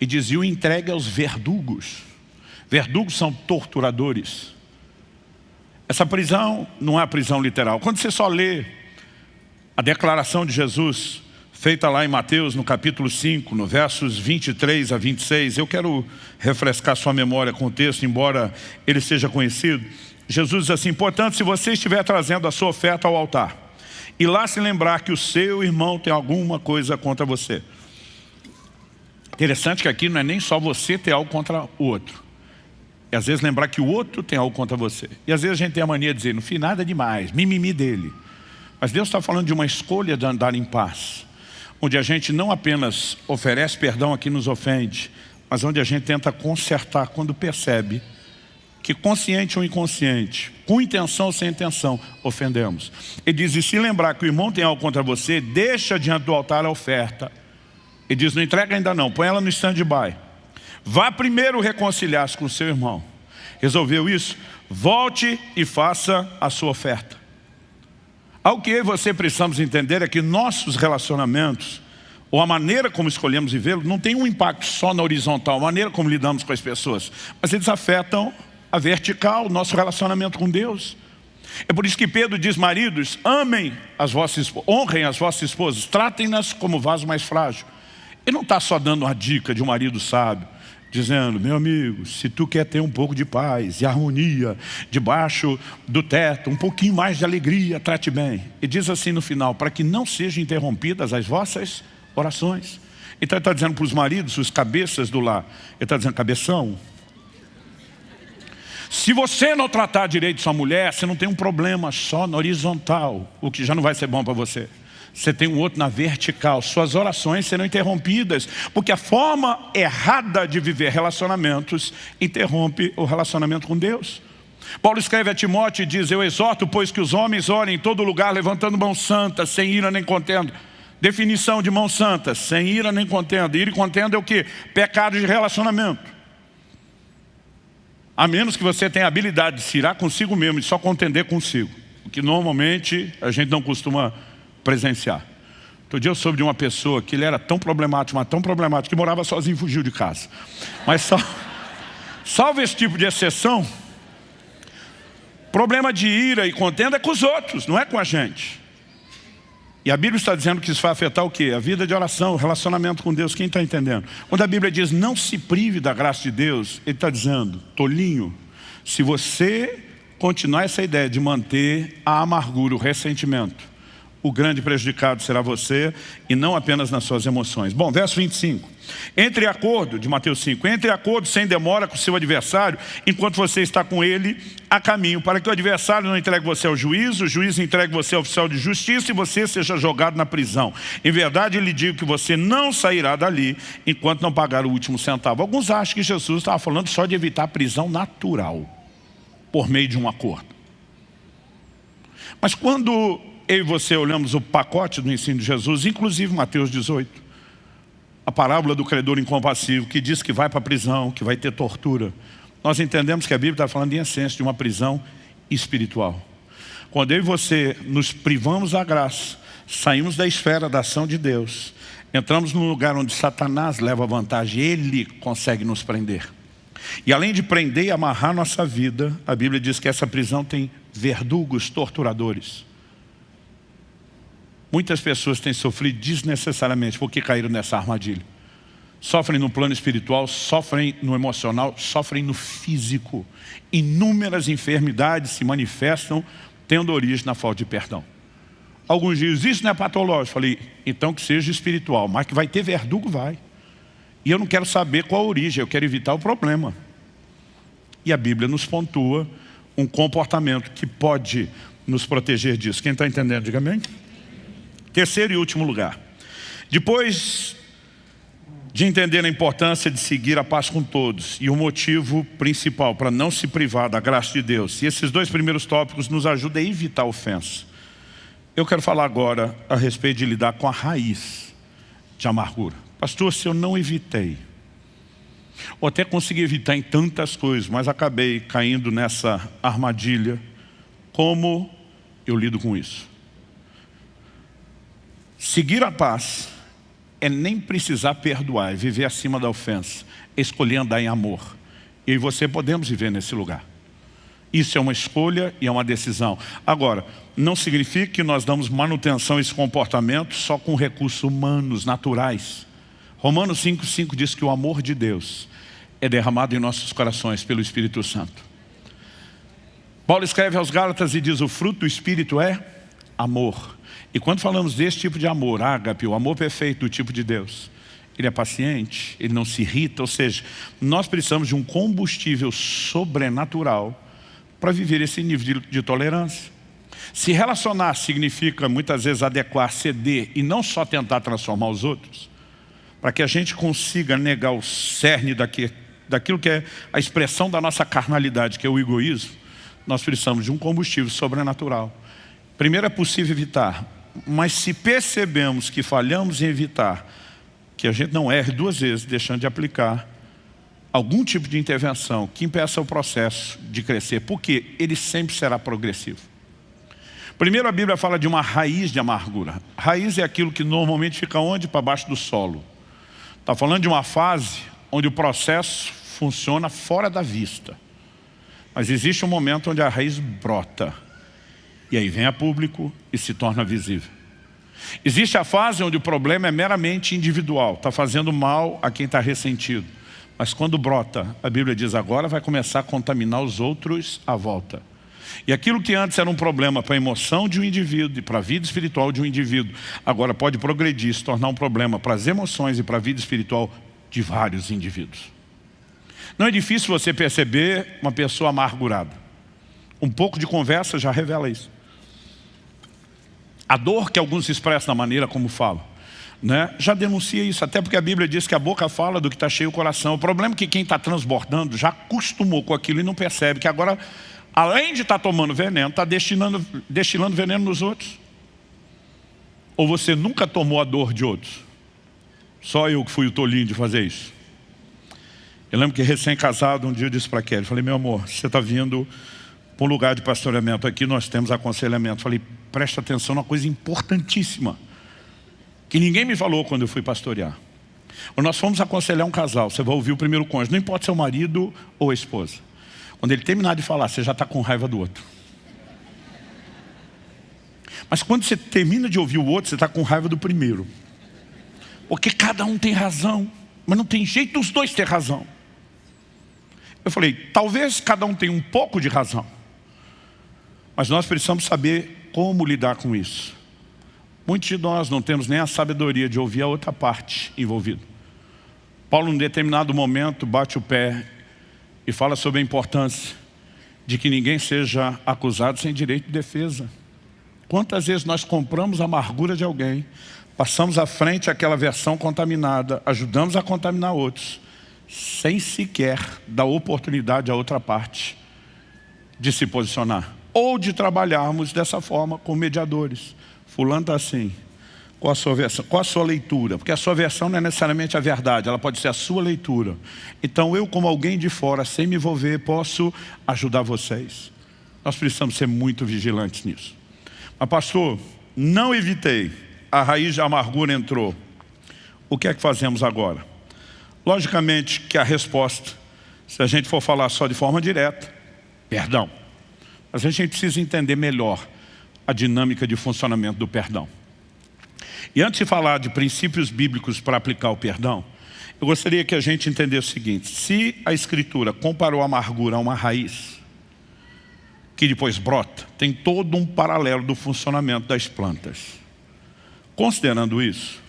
E dizia: o entregue aos verdugos. Verdugos são torturadores. Essa prisão não é a prisão literal. Quando você só lê a declaração de Jesus, feita lá em Mateus, no capítulo 5, no versos 23 a 26, eu quero refrescar sua memória com o texto, embora ele seja conhecido. Jesus diz assim: portanto, se você estiver trazendo a sua oferta ao altar, e lá se lembrar que o seu irmão tem alguma coisa contra você. Interessante que aqui não é nem só você ter algo contra o outro. E às vezes lembrar que o outro tem algo contra você. E às vezes a gente tem a mania de dizer: não fiz nada demais, mimimi dele. Mas Deus está falando de uma escolha de andar em paz, onde a gente não apenas oferece perdão a quem nos ofende, mas onde a gente tenta consertar quando percebe que consciente ou inconsciente, com intenção ou sem intenção, ofendemos. Ele diz, e se lembrar que o irmão tem algo contra você, deixa diante do altar a oferta. Ele diz, não entrega ainda não, põe ela no stand-by. Vá primeiro reconciliar-se com o seu irmão. Resolveu isso? Volte e faça a sua oferta. Algo que eu e você precisamos entender é que nossos relacionamentos, ou a maneira como escolhemos vivê-los, não tem um impacto só na horizontal, a maneira como lidamos com as pessoas, mas eles afetam a vertical, o nosso relacionamento com Deus. É por isso que Pedro diz, maridos, amem as vossas esposas, honrem as vossas esposas, tratem-nas como vaso mais frágil. Ele não está só dando uma dica de um marido sábio, dizendo, meu amigo, se tu quer ter um pouco de paz e harmonia debaixo do teto, um pouquinho mais de alegria, trate bem. E diz assim no final, para que não sejam interrompidas as vossas orações. Então ele está dizendo para os maridos, os cabeças do lar, ele está dizendo, cabeção, se você não tratar direito sua mulher, você não tem um problema só na horizontal, o que já não vai ser bom para você. Você tem um outro na vertical, suas orações serão interrompidas, porque a forma errada de viver relacionamentos interrompe o relacionamento com Deus. Paulo escreve a Timóteo e diz, eu exorto, pois que os homens orem em todo lugar, levantando mãos santas, sem ira nem contenda. Definição de mãos santas, sem ira nem contenda. Ira e contenda é o quê? Pecado de relacionamento. A menos que você tenha a habilidade de se irar consigo mesmo e só contender consigo, o que normalmente a gente não costuma presenciar. Outro dia eu soube de uma pessoa que ele era tão problemático, mas tão problemático, que morava sozinho e fugiu de casa. Mas salvo esse tipo de exceção, problema de ira e contenda é com os outros, não é com a gente. E a Bíblia está dizendo que isso vai afetar o quê? A vida de oração, o relacionamento com Deus. Quem está entendendo? Quando a Bíblia diz, não se prive da graça de Deus, ele está dizendo, tolinho, se você continuar essa ideia de manter a amargura, o ressentimento, o grande prejudicado será você e não apenas nas suas emoções. Bom, verso 25. Entre acordo, de Mateus 5, entre acordo sem demora com o seu adversário, enquanto você está com ele a caminho, para que o adversário não entregue você ao juiz, o juiz entregue você ao oficial de justiça e você seja jogado na prisão. Em verdade, eu lhe digo que você não sairá dali enquanto não pagar o último centavo. Alguns acham que Jesus estava falando só de evitar a prisão natural, por meio de um acordo. Mas quando eu e você olhamos o pacote do ensino de Jesus, inclusive Mateus 18, a parábola do credor incompassível, que diz que vai para a prisão, que vai ter tortura. Nós entendemos que a Bíblia está falando em essência de uma prisão espiritual. Quando eu e você nos privamos da graça, saímos da esfera da ação de Deus, entramos num lugar onde Satanás leva vantagem, ele consegue nos prender. E além de prender e amarrar nossa vida, a Bíblia diz que essa prisão tem verdugos, torturadores. Muitas pessoas têm sofrido desnecessariamente porque caíram nessa armadilha. Sofrem no plano espiritual, sofrem no emocional, sofrem no físico. Inúmeras enfermidades se manifestam tendo origem na falta de perdão. Alguns dizem, isso não é patológico. Falei, então que seja espiritual, mas que vai ter verdugo, vai. E eu não quero saber qual a origem, eu quero evitar o problema. E a Bíblia nos pontua um comportamento que pode nos proteger disso. Quem está entendendo, diga amém. Terceiro e último lugar. Depois de entender a importância de seguir a paz com todos e o motivo principal para não se privar da graça de Deus, e esses dois primeiros tópicos nos ajudam a evitar a ofensa. Eu quero falar agora a respeito de lidar com a raiz de amargura. Pastor, se eu não evitei, ou até consegui evitar em tantas coisas, mas acabei caindo nessa armadilha, como eu lido com isso? Seguir a paz é nem precisar perdoar, é viver acima da ofensa, é escolher andar em amor. Eu e você podemos viver nesse lugar. Isso é uma escolha e é uma decisão. Agora, não significa que nós damos manutenção a esse comportamento só com recursos humanos, naturais. Romanos 5,5 diz que o amor de Deus é derramado em nossos corações pelo Espírito Santo. Paulo escreve aos Gálatas e diz, o fruto do Espírito é amor. E quando falamos desse tipo de amor, ágape, o amor perfeito do tipo de Deus, ele é paciente, ele não se irrita, ou seja, nós precisamos de um combustível sobrenatural para viver esse nível de tolerância. Se relacionar significa muitas vezes adequar, ceder e não só tentar transformar os outros, para que a gente consiga negar o cerne daquilo que é a expressão da nossa carnalidade, que é o egoísmo, nós precisamos de um combustível sobrenatural. Primeiro, é possível evitar, mas se percebemos que falhamos em evitar, que a gente não erre 2 vezes, deixando de aplicar algum tipo de intervenção que impeça o processo de crescer, porque ele sempre será progressivo. Primeiro, a Bíblia fala de uma raiz de amargura. Raiz é aquilo que normalmente fica onde? Para baixo do solo. Está falando de uma fase onde o processo funciona fora da vista. Mas existe um momento onde a raiz brota. E aí vem a público e se torna visível. Existe a fase onde o problema é meramente individual. Está fazendo mal a quem está ressentido. Mas quando brota, a Bíblia diz, agora vai começar a contaminar os outros à volta. E aquilo que antes era um problema para a emoção de um indivíduo e para a vida espiritual de um indivíduo, agora pode progredir, se tornar um problema para as emoções e para a vida espiritual de vários indivíduos. Não é difícil você perceber uma pessoa amargurada. Um pouco de conversa já revela isso. A dor que alguns expressam na maneira como falam, né, já denuncia isso, até porque a Bíblia diz que a boca fala do que está cheio o coração. O problema é que quem está transbordando já acostumou com aquilo e não percebe que agora, além de estar tomando veneno, está destilando veneno nos outros. Ou você nunca tomou a dor de outros? Só eu que fui o tolinho de fazer isso. Eu lembro que recém-casado, um dia eu disse para Kelly, falei, meu amor, você está vindo para um lugar de pastoreamento aqui, nós temos aconselhamento. Falei, presta atenção numa coisa importantíssima, que ninguém me falou quando eu fui pastorear. Nós fomos aconselhar um casal, você vai ouvir o primeiro cônjuge, não importa se é o marido ou a esposa. Quando ele terminar de falar, você já está com raiva do outro. Mas quando você termina de ouvir o outro, você está com raiva do primeiro. Porque cada um tem razão, mas não tem jeito os dois ter razão. Eu falei, talvez cada um tenha um pouco de razão, mas nós precisamos saber como lidar com isso. Muitos de nós não temos nem a sabedoria de ouvir a outra parte envolvida. Paulo, em determinado momento, bate o pé e fala sobre a importância de que ninguém seja acusado sem direito de defesa. Quantas vezes nós compramos a amargura de alguém, passamos à frente aquela versão contaminada, ajudamos a contaminar outros, sem sequer dar oportunidade à outra parte de se posicionar. Ou de trabalharmos dessa forma com mediadores. Fulano está assim, qual a sua versão? Qual a sua leitura? Porque a sua versão não é necessariamente a verdade, ela pode ser a sua leitura. Então eu, como alguém de fora, sem me envolver, posso ajudar vocês. Nós precisamos ser muito vigilantes nisso. Mas pastor, não evitei, a raiz de amargura entrou. O que é que fazemos agora? Logicamente que a resposta, se a gente for falar só de forma direta, perdão. Mas a gente precisa entender melhor a dinâmica de funcionamento do perdão. E antes de falar de princípios bíblicos para aplicar o perdão, eu gostaria que a gente entendesse o seguinte: se a Escritura comparou a amargura a uma raiz, que depois brota, tem todo um paralelo do funcionamento das plantas. Considerando isso,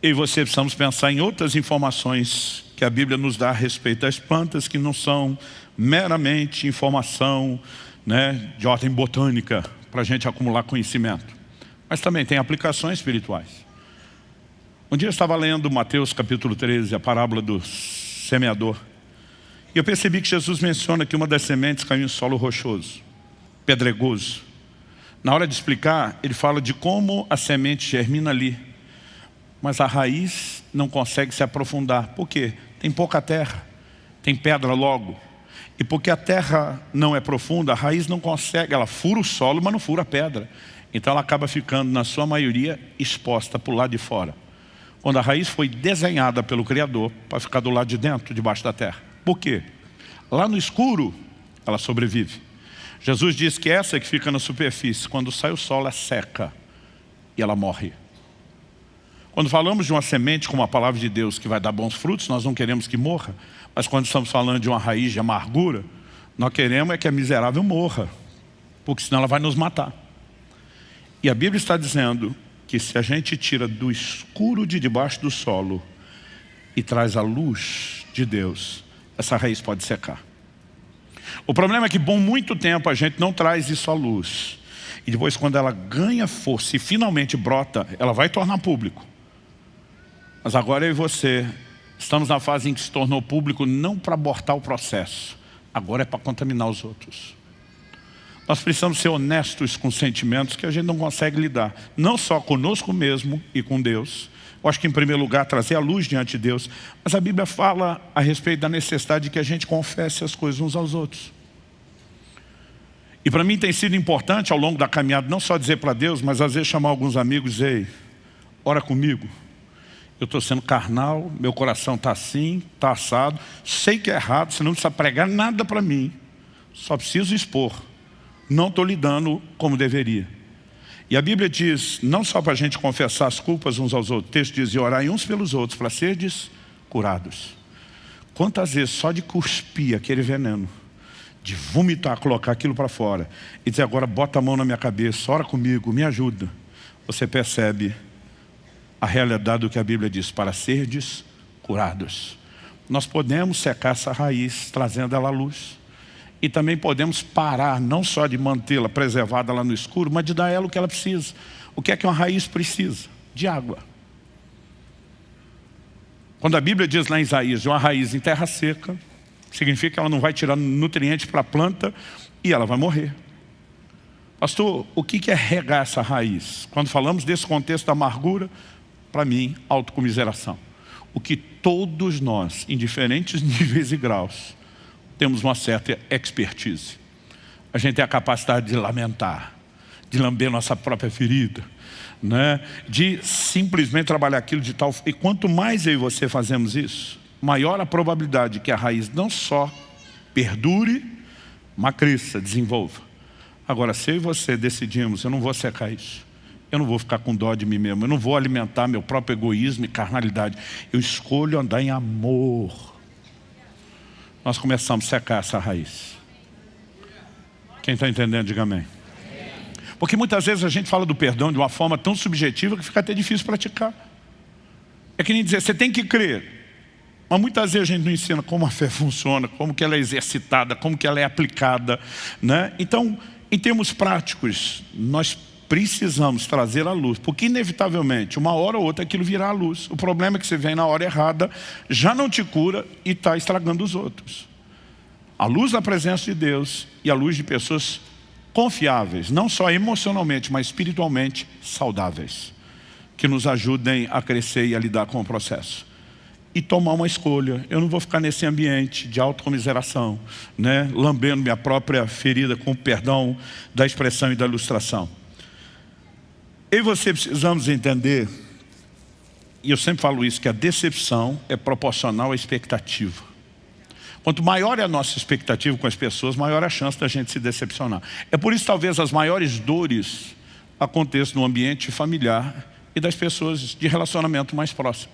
eu e você precisamos pensar em outras informações que a Bíblia nos dá a respeito das plantas, que não são meramente informação, né, de ordem botânica, para a gente acumular conhecimento. Mas também tem aplicações espirituais. Um dia eu estava lendo Mateus capítulo 13, a parábola do semeador. E eu percebi que Jesus menciona que uma das sementes caiu em solo rochoso, pedregoso. Na hora de explicar, ele fala de como a semente germina ali, mas a raiz não consegue se aprofundar. Por quê? Tem pouca terra, tem pedra logo. E porque a terra não é profunda, a raiz não consegue, ela fura o solo, mas não fura a pedra. Então ela acaba ficando, na sua maioria, exposta para o lado de fora. Quando a raiz foi desenhada pelo Criador para ficar do lado de dentro, debaixo da terra. Por quê? Lá no escuro, ela sobrevive. Jesus diz que essa que fica na superfície, quando sai o sol, ela seca e ela morre. Quando falamos de uma semente como a palavra de Deus que vai dar bons frutos, nós não queremos que morra. Mas quando estamos falando de uma raiz de amargura, nós queremos é que a miserável morra, porque senão ela vai nos matar. E a Bíblia está dizendo que se a gente tira do escuro de debaixo do solo e traz a luz de Deus, essa raiz pode secar. O problema é que por muito tempo a gente não traz isso à luz. E depois, quando ela ganha força e finalmente brota, ela vai tornar público. Mas agora eu e você Estamos na fase em que se tornou público não para abortar o processo, agora é para contaminar os outros. Nós precisamos ser honestos com sentimentos que a gente não consegue lidar, não só conosco mesmo e com Deus. Eu acho que em primeiro lugar trazer a luz diante de Deus, mas a Bíblia fala a respeito da necessidade de que a gente confesse as coisas uns aos outros. E para mim tem sido importante ao longo da caminhada não só dizer para Deus, mas às vezes chamar alguns amigos e dizer: ei, ora comigo. Eu estou sendo carnal, meu coração está assim, está assado. Sei que é errado, você não precisa pregar nada para mim. Só preciso expor. Não estou lidando como deveria. E a Bíblia diz, não só para a gente confessar as culpas uns aos outros. O texto diz, e orai uns pelos outros, para serdes curados. Quantas vezes só de cuspir aquele veneno, de vomitar, colocar aquilo para fora, e dizer, agora bota a mão na minha cabeça, ora comigo, me ajuda. Você percebe a realidade do que a Bíblia diz, para serdes curados. Nós podemos secar essa raiz, trazendo ela à luz. E também podemos parar, não só de mantê-la preservada lá no escuro, mas de dar a ela o que ela precisa. O que é que uma raiz precisa? De água. Quando a Bíblia diz lá em Isaías, de uma raiz em terra seca, significa que ela não vai tirar nutrientes para a planta e ela vai morrer. Pastor, o que é regar essa raiz? Quando falamos desse contexto da amargura, para mim, autocomiseração. O que todos nós, em diferentes níveis e graus, temos uma certa expertise. A gente tem a capacidade de lamentar, de lamber nossa própria ferida, né? De simplesmente trabalhar aquilo de tal... E quanto mais eu e você fazemos isso, maior a probabilidade que a raiz não só perdure, mas cresça, desenvolva. Agora, se eu e você decidimos, eu não vou secar isso. Eu não vou ficar com dó de mim mesmo. Eu não vou alimentar meu próprio egoísmo e carnalidade. Eu escolho andar em amor. Nós começamos a secar essa raiz. Quem está entendendo, diga amém. Porque muitas vezes a gente fala do perdão de uma forma tão subjetiva que fica até difícil praticar. É que nem dizer, você tem que crer. Mas muitas vezes a gente não ensina como a fé funciona, como que ela é exercitada, como que ela é aplicada, né? Então, em termos práticos, nós precisamos trazer à luz, porque inevitavelmente, uma hora ou outra, aquilo virá à luz. O problema é que você vem na hora errada, já não te cura e está estragando os outros. A luz da presença de Deus e a luz de pessoas confiáveis, não só emocionalmente, mas espiritualmente saudáveis, que nos ajudem a crescer e a lidar com o processo. E tomar uma escolha. Eu não vou ficar nesse ambiente de autocomiseração, né? Lambendo minha própria ferida com o perdão da expressão e da ilustração. Eu e você precisamos entender, e eu sempre falo isso, que a decepção é proporcional à expectativa. Quanto maior é a nossa expectativa com as pessoas, maior é a chance da gente se decepcionar. É por isso talvez as maiores dores aconteçam no ambiente familiar e das pessoas de relacionamento mais próximo.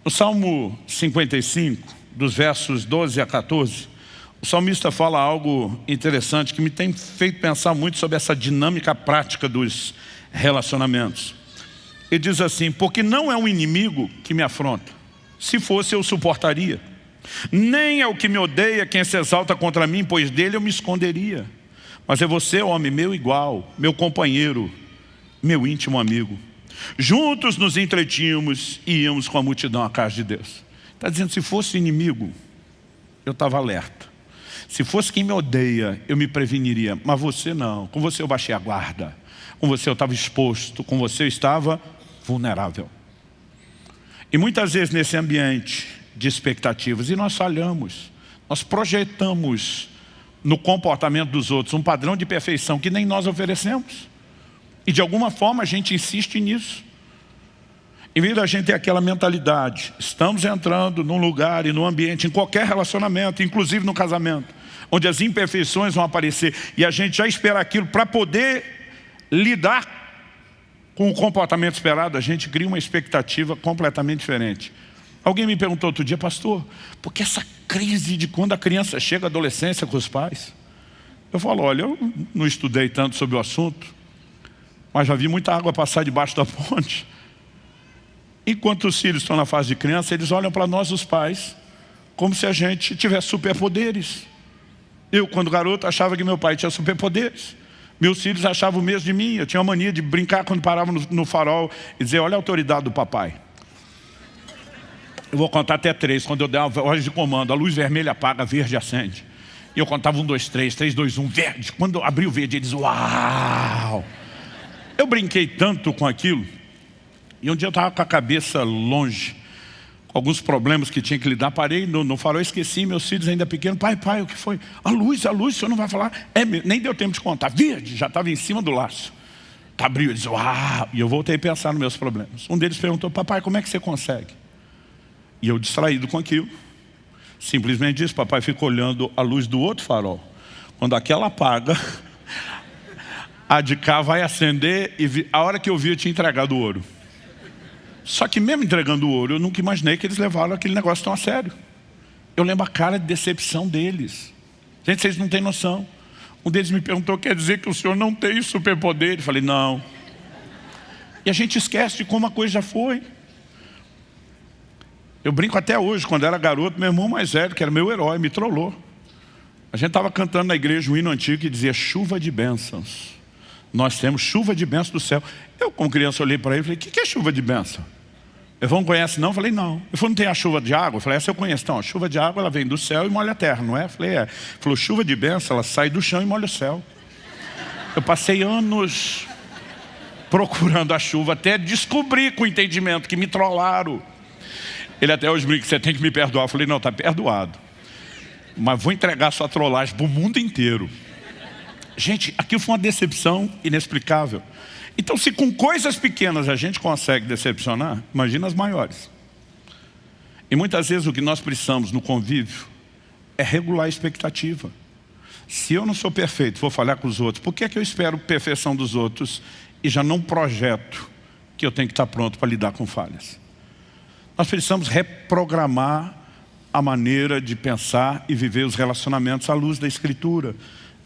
No Salmo 55, dos versos 12 a 14, o salmista fala algo interessante que me tem feito pensar muito sobre essa dinâmica prática dos relacionamentos. Ele diz assim, porque não é um inimigo que me afronta. Se fosse, eu suportaria. Nem é o que me odeia quem se exalta contra mim, pois dele eu me esconderia. Mas é você, homem, meu igual, meu companheiro, meu íntimo amigo. Juntos nos entretínhamos e íamos com a multidão à casa de Deus. Está dizendo, se fosse inimigo, eu estava alerta. Se fosse quem me odeia, eu me preveniria. Mas você não. Com você eu baixei a guarda. Com você eu estava exposto. Com você eu estava vulnerável. E muitas vezes nesse ambiente de expectativas, e nós falhamos. Nós projetamos no comportamento dos outros um padrão de perfeição que nem nós oferecemos. E de alguma forma a gente insiste nisso. Em vez da gente ter aquela mentalidade, estamos entrando num lugar e num ambiente, em qualquer relacionamento, inclusive no casamento, onde as imperfeições vão aparecer e a gente já espera aquilo para poder lidar com o comportamento esperado, a gente cria uma expectativa completamente diferente. Alguém me perguntou outro dia, pastor, por que essa crise de quando a criança chega à adolescência com os pais? Eu falo, olha, eu não estudei tanto sobre o assunto, mas já vi muita água passar debaixo da ponte. Enquanto os filhos estão na fase de criança, eles olham para nós, os pais, como se a gente tivesse superpoderes. Eu, quando garoto, achava que meu pai tinha superpoderes. Meus filhos achavam o mesmo de mim. Eu tinha a mania de brincar quando parava no farol e dizer, olha a autoridade do papai. Eu vou contar até 3. Quando eu der uma voz de comando, a luz vermelha apaga, a verde acende. E eu contava 1, 2, 3, 3, 2, 1, verde. Quando eu abri o verde, eles, uau! Eu brinquei tanto com aquilo. E um dia eu estava com a cabeça longe, com alguns problemas que tinha que lidar. Parei no farol, esqueci, meus filhos ainda pequenos. Pai, o que foi? A luz, o senhor não vai falar? Nem deu tempo de contar. Verde, já estava em cima do laço. Abriu, eles, uau! E eu voltei a pensar nos meus problemas. Um deles perguntou, papai, como é que você consegue? E eu distraído com aquilo. Simplesmente disse, papai fica olhando a luz do outro farol. Quando aquela apaga, a de cá vai acender e a hora que eu vi eu tinha entregado o ouro. Só que mesmo entregando o ouro, eu nunca imaginei que eles levaram aquele negócio tão a sério. Eu lembro a cara de decepção deles. Gente, vocês não têm noção. Um deles me perguntou, quer dizer que o senhor não tem superpoder? Eu falei, não. E a gente esquece de como a coisa já foi. Eu brinco até hoje, quando era garoto, meu irmão mais velho, que era meu herói, me trollou. A gente estava cantando na igreja um hino antigo que dizia chuva de bênçãos. Nós temos chuva de bênçãos do céu. Eu, como criança, olhei para ele e falei, o que é chuva de bênção? Eu não conhece não? Eu falei, não. Ele falou, não tem a chuva de água? Eu falei, essa eu conheço. Então, a chuva de água ela vem do céu e molha a terra, não é? Eu falei, é. Ele falou, chuva de bênção, ela sai do chão e molha o céu. Eu passei anos procurando a chuva até descobrir com o entendimento que me trollaram. Ele até hoje brinca, você tem que me perdoar. Eu falei, não, está perdoado. Mas vou entregar sua trollagem para o mundo inteiro. Gente, aquilo foi uma decepção inexplicável. Então, se com coisas pequenas a gente consegue decepcionar, imagina as maiores. E muitas vezes o que nós precisamos no convívio é regular a expectativa. Se eu não sou perfeito, vou falhar com os outros, por que é que eu espero perfeição dos outros e já não projeto que eu tenho que estar pronto para lidar com falhas? Nós precisamos reprogramar a maneira de pensar e viver os relacionamentos à luz da Escritura.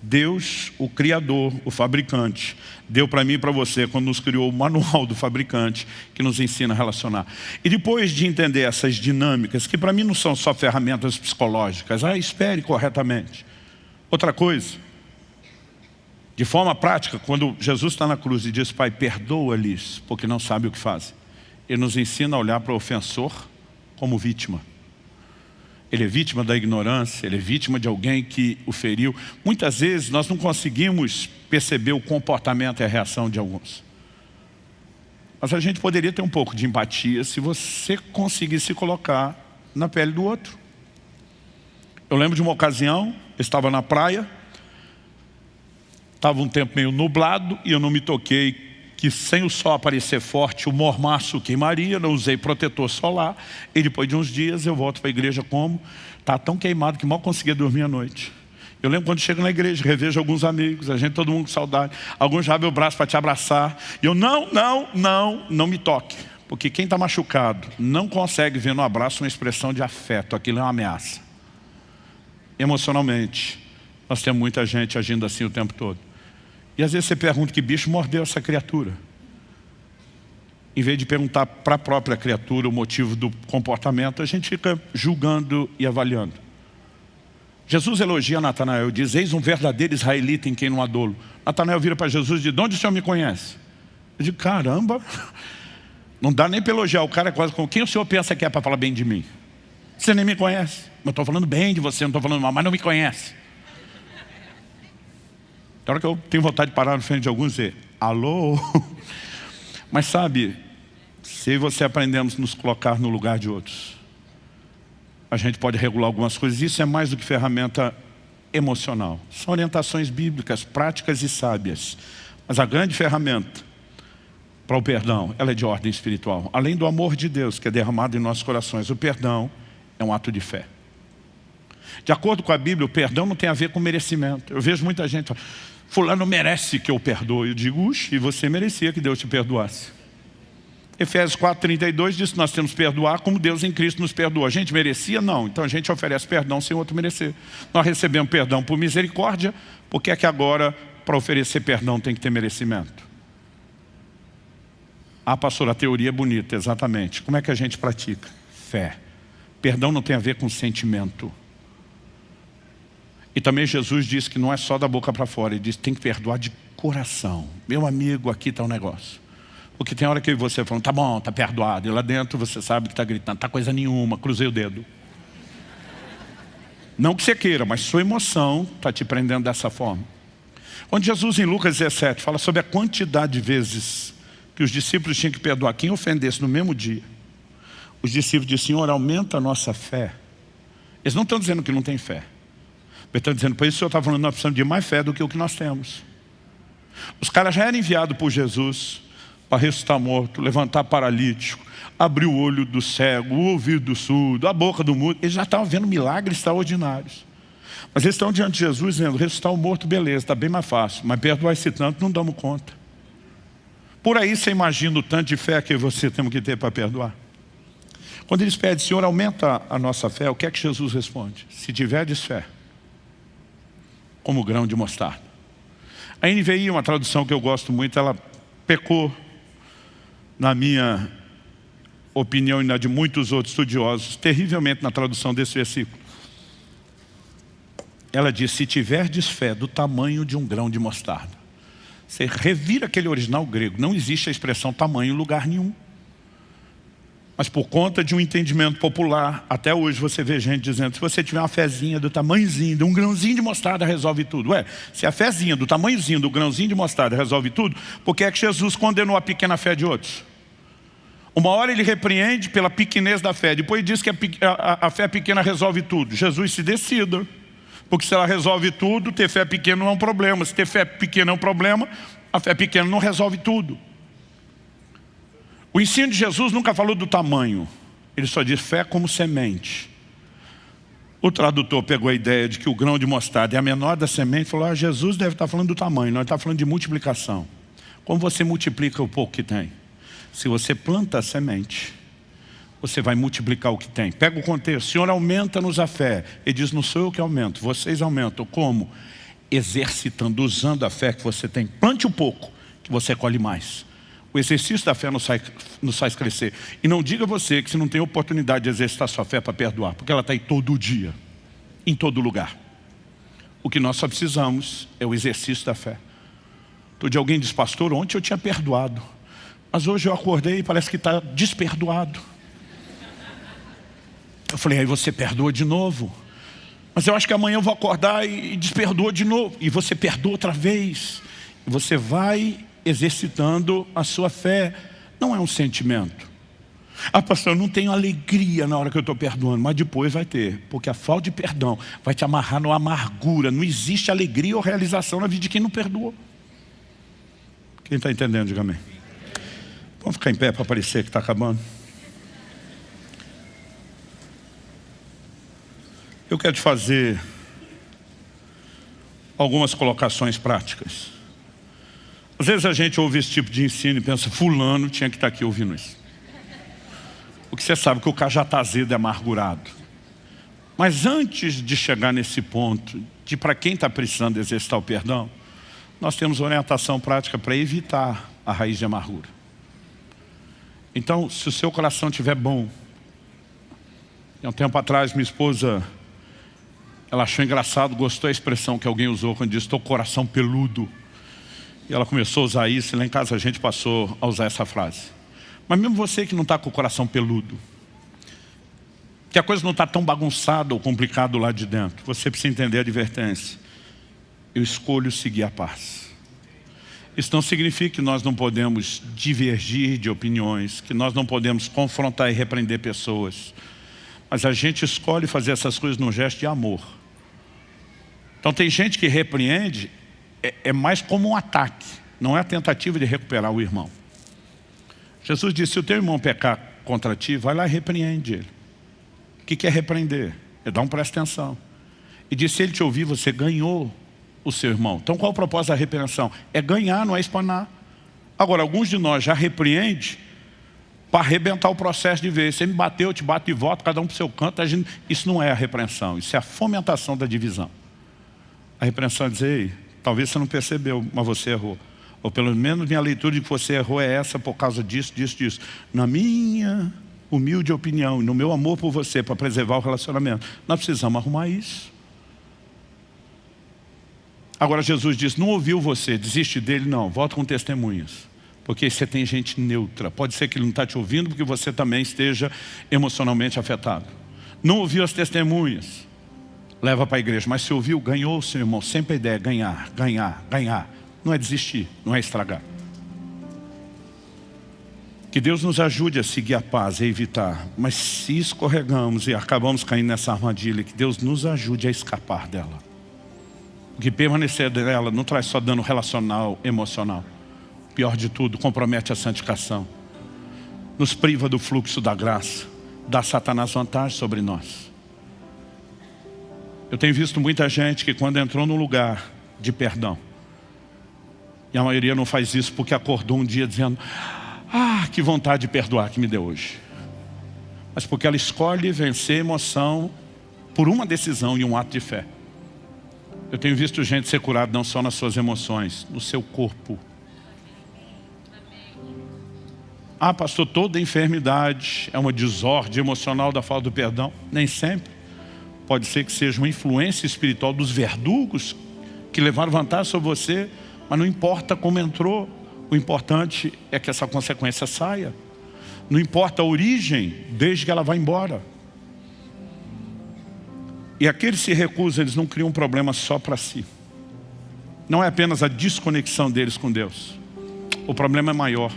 Deus, o Criador, o fabricante, deu para mim e para você, quando nos criou o manual do fabricante, que nos ensina a relacionar. E depois de entender essas dinâmicas, que para mim não são só ferramentas psicológicas, espere corretamente. Outra coisa, de forma prática, quando Jesus está na cruz e diz, Pai, perdoa-lhes, porque não sabe o que fazem. Ele nos ensina a olhar para o ofensor como vítima. Ele é vítima da ignorância, ele é vítima de alguém que o feriu. Muitas vezes nós não conseguimos perceber o comportamento e a reação de alguns. Mas a gente poderia ter um pouco de empatia se você conseguir se colocar na pele do outro. Eu lembro de uma ocasião, eu estava na praia, estava um tempo meio nublado e eu não me toquei que sem o sol aparecer forte, o mormaço queimaria, não usei protetor solar. E depois de uns dias eu volto para a igreja como? Está tão queimado que mal conseguia dormir à noite. Eu lembro quando chego na igreja, revejo alguns amigos, todo mundo com saudade. Alguns já abrem o braço para te abraçar. E eu, não me toque. Porque quem está machucado não consegue ver no abraço uma expressão de afeto. Aquilo é uma ameaça. Emocionalmente, nós temos muita gente agindo assim o tempo todo. E às vezes você pergunta que bicho mordeu essa criatura. Em vez de perguntar para a própria criatura o motivo do comportamento, a gente fica julgando e avaliando. Jesus elogia Natanael, diz, eis um verdadeiro israelita em quem não há dolo. Natanael vira para Jesus e diz, de onde o senhor me conhece? Eu digo, caramba, não dá nem para elogiar o cara quase como, quem o senhor pensa que é para falar bem de mim? Você nem me conhece. Eu estou falando bem de você, não estou falando mal, mas não me conhece. Na hora que eu tenho vontade de parar na frente de alguns e dizer, alô? Mas sabe, se você aprendemos a nos colocar no lugar de outros, a gente pode regular algumas coisas. Isso é mais do que ferramenta emocional. São orientações bíblicas, práticas e sábias. Mas a grande ferramenta para o perdão, ela é de ordem espiritual. Além do amor de Deus que é derramado em nossos corações, o perdão é um ato de fé. De acordo com a Bíblia, o perdão não tem a ver com merecimento. Eu vejo muita gente falando, fulano merece que eu perdoe. Eu digo, e você merecia que Deus te perdoasse. Efésios 4:32 diz que nós temos que perdoar como Deus em Cristo nos perdoa. A gente merecia? Não. Então a gente oferece perdão sem o outro merecer. Nós recebemos perdão por misericórdia, porque é que agora, para oferecer perdão, tem que ter merecimento? Pastor, a teoria é bonita, exatamente. Como é que a gente pratica? Fé. Perdão não tem a ver com sentimento. E também Jesus diz que não é só da boca para fora, ele diz que tem que perdoar de coração. Meu amigo, aqui está o negócio. Porque tem hora que você fala, tá bom, tá perdoado. E lá dentro você sabe que está gritando, tá coisa nenhuma, cruzei o dedo. Não que você queira, mas sua emoção está te prendendo dessa forma. Quando Jesus, em Lucas 17, fala sobre a quantidade de vezes que os discípulos tinham que perdoar quem ofendesse no mesmo dia, os discípulos dizem, Senhor, aumenta a nossa fé. Eles não estão dizendo que não tem fé. Eles estão dizendo, por isso o Senhor está falando que nós precisamos de mais fé do que o que nós temos. Os caras já eram enviados por Jesus para ressuscitar morto, levantar paralítico, abrir o olho do cego, o ouvido do surdo, a boca do mudo. Eles já estavam vendo milagres extraordinários. Mas eles estão diante de Jesus dizendo, ressuscitar o morto, beleza, está bem mais fácil. Mas perdoar esse tanto, não damos conta. Por aí você imagina o tanto de fé que você tem que ter para perdoar. Quando eles pedem, Senhor, aumenta a nossa fé, o que é que Jesus responde? Se tiverdes fé, como grão de mostarda. A NVI, uma tradução que eu gosto muito, ela pecou, na minha opinião e na de muitos outros estudiosos, terrivelmente na tradução desse versículo. Ela diz, se tiverdes fé do tamanho de um grão de mostarda. Você revira aquele original grego, não existe a expressão tamanho em lugar nenhum. Mas por conta de um entendimento popular, até hoje você vê gente dizendo, se você tiver uma fezinha do tamanhozinho, de um grãozinho de mostarda resolve tudo. Ué, se a fezinha do tamanhozinho, do grãozinho de mostarda resolve tudo, por que é que Jesus condenou a pequena fé de outros? Uma hora ele repreende pela pequenez da fé, depois diz que a fé pequena resolve tudo. Jesus se decida, porque se ela resolve tudo, ter fé pequena não é um problema. Se ter fé pequena é um problema, a fé pequena não resolve tudo. O ensino de Jesus nunca falou do tamanho, ele só diz fé como semente. O tradutor pegou a ideia de que o grão de mostarda é a menor da semente e falou, Jesus deve estar falando do tamanho, não, ele está falando de multiplicação. Como você multiplica o pouco que tem? Se você planta a semente, você vai multiplicar o que tem. Pega o contexto, Senhor, aumenta-nos a fé. Ele diz, não sou eu que aumento, vocês aumentam. Como? Exercitando, usando a fé que você tem. Plante um pouco, que você colhe mais. O exercício da fé nos faz crescer. E não diga você que você não tem oportunidade de exercitar sua fé para perdoar, porque ela está aí todo dia, em todo lugar. O que nós só precisamos é o exercício da fé. Todo dia alguém diz, pastor, ontem eu tinha perdoado, mas hoje eu acordei e parece que está desperdoado. Eu falei, aí você perdoa de novo. Mas eu acho que amanhã eu vou acordar e desperdoa de novo. E você perdoa outra vez. E você vai exercitando a sua fé. Não é um sentimento. Ah, pastor, eu não tenho alegria na hora que eu estou perdoando. Mas depois vai ter. Porque a falta de perdão vai te amarrar numa amargura. Não existe alegria ou realização na vida de quem não perdoou. Quem está entendendo, diga amém. Vamos ficar em pé para parecer que está acabando. Eu quero te fazer algumas colocações práticas. Às vezes a gente ouve esse tipo de ensino e pensa, fulano tinha que estar aqui ouvindo isso. Porque você sabe que o cara já está azedo e amargurado. Mas antes de chegar nesse ponto, de para quem está precisando exercitar o perdão, nós temos orientação prática para evitar a raiz de amargura. Então, se o seu coração estiver bom, há um tempo atrás minha esposa, ela achou engraçado, gostou da expressão que alguém usou quando disse, estou com o coração peludo. E ela começou a usar isso, e lá em casa a gente passou a usar essa frase. Mas mesmo você que não está com o coração peludo, que a coisa não está tão bagunçada ou complicada lá de dentro, você precisa entender a advertência. Eu escolho seguir a paz. Isso não significa que nós não podemos divergir de opiniões, que nós não podemos confrontar e repreender pessoas. Mas a gente escolhe fazer essas coisas num gesto de amor. Então tem gente que repreende, é mais como um ataque, não é a tentativa de recuperar o irmão. Jesus disse, se o teu irmão pecar contra ti, vai lá e repreende ele. O que é repreender? É dar presta atenção. E disse, se ele te ouvir, você ganhou o seu irmão. Então qual é o propósito da repreensão? É ganhar, não é espanar. Agora, alguns de nós já repreende para arrebentar o processo de vez. Você me bateu, eu te bato e volto, cada um para o seu canto. Isso não é a repreensão, isso é a fomentação da divisão. A repreensão é dizer, ei, talvez você não percebeu, mas você errou. Ou pelo menos minha leitura de que você errou é essa por causa disso, disso, disso. Na minha humilde opinião, no meu amor por você, para preservar o relacionamento, nós precisamos arrumar isso. Agora Jesus diz, não ouviu você, desiste dele, não, volta com testemunhas. Porque você tem gente neutra. Pode ser que ele não está te ouvindo porque você também esteja emocionalmente afetado. Não ouviu as testemunhas, leva para a igreja. Mas se ouviu, ganhou, seu irmão. Sempre a ideia é ganhar, ganhar, ganhar. Não é desistir, não é estragar. Que Deus nos ajude a seguir a paz, a evitar. Mas se escorregamos e acabamos caindo nessa armadilha, que Deus nos ajude a escapar dela. Porque permanecer dela não traz só dano relacional, emocional. Pior de tudo, compromete a santificação. Nos priva do fluxo da graça. Dá Satanás vantagem sobre nós. Eu tenho visto muita gente que quando entrou num lugar de perdão, e a maioria não faz isso porque acordou um dia dizendo: ah, que vontade de perdoar que me deu hoje. Mas porque ela escolhe vencer a emoção por uma decisão e um ato de fé. Eu tenho visto gente ser curada não só nas suas emoções, no seu corpo. Ah, pastor, toda enfermidade é uma desordem emocional da falta do perdão? Nem sempre. Pode ser que seja uma influência espiritual dos verdugos que levaram vantagem sobre você, mas não importa como entrou. O importante é que essa consequência saia. Não importa a origem, desde que ela vá embora. E aqueles que se recusam, eles não criam um problema só para si. Não é apenas a desconexão deles com Deus. O problema é maior.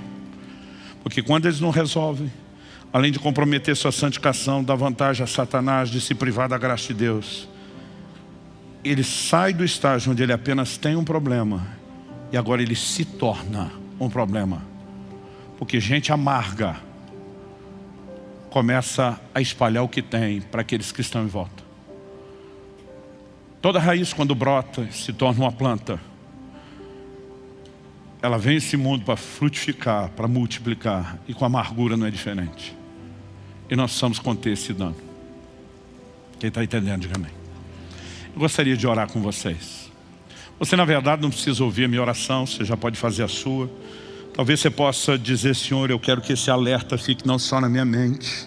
Porque quando eles não resolvem, além de comprometer sua santificação, dá vantagem a Satanás de se privar da graça de Deus. Ele sai do estágio onde ele apenas tem um problema e agora ele se torna um problema. Porque gente amarga começa a espalhar o que tem para aqueles que estão em volta. Toda raiz, quando brota, se torna uma planta. Ela vem a esse mundo para frutificar, para multiplicar. E com a amargura não é diferente. E nós precisamos conter esse dano. Quem está entendendo, diga amém. Eu gostaria de orar com vocês. Você, na verdade, não precisa ouvir a minha oração. Você já pode fazer a sua. Talvez você possa dizer: Senhor, eu quero que esse alerta fique não só na minha mente,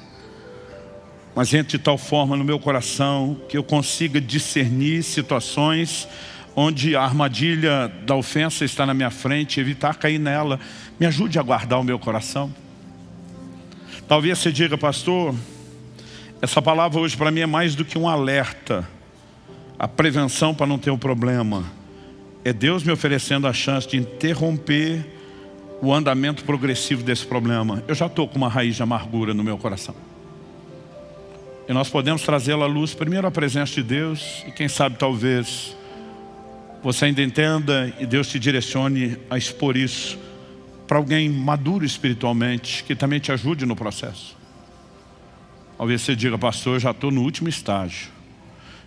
mas entre de tal forma no meu coração que eu consiga discernir situações onde a armadilha da ofensa está na minha frente, evitar cair nela. Me ajude a guardar o meu coração. Talvez você diga: pastor, essa palavra hoje para mim é mais do que um alerta. A prevenção para não ter um problema é Deus me oferecendo a chance de interromper o andamento progressivo desse problema. Eu já estou com uma raiz de amargura no meu coração. E nós podemos trazê-la à luz, primeiro a presença de Deus, e quem sabe talvez você ainda entenda e Deus te direcione a expor isso para alguém maduro espiritualmente, que também te ajude no processo. Talvez você diga: pastor, eu já estou no último estágio.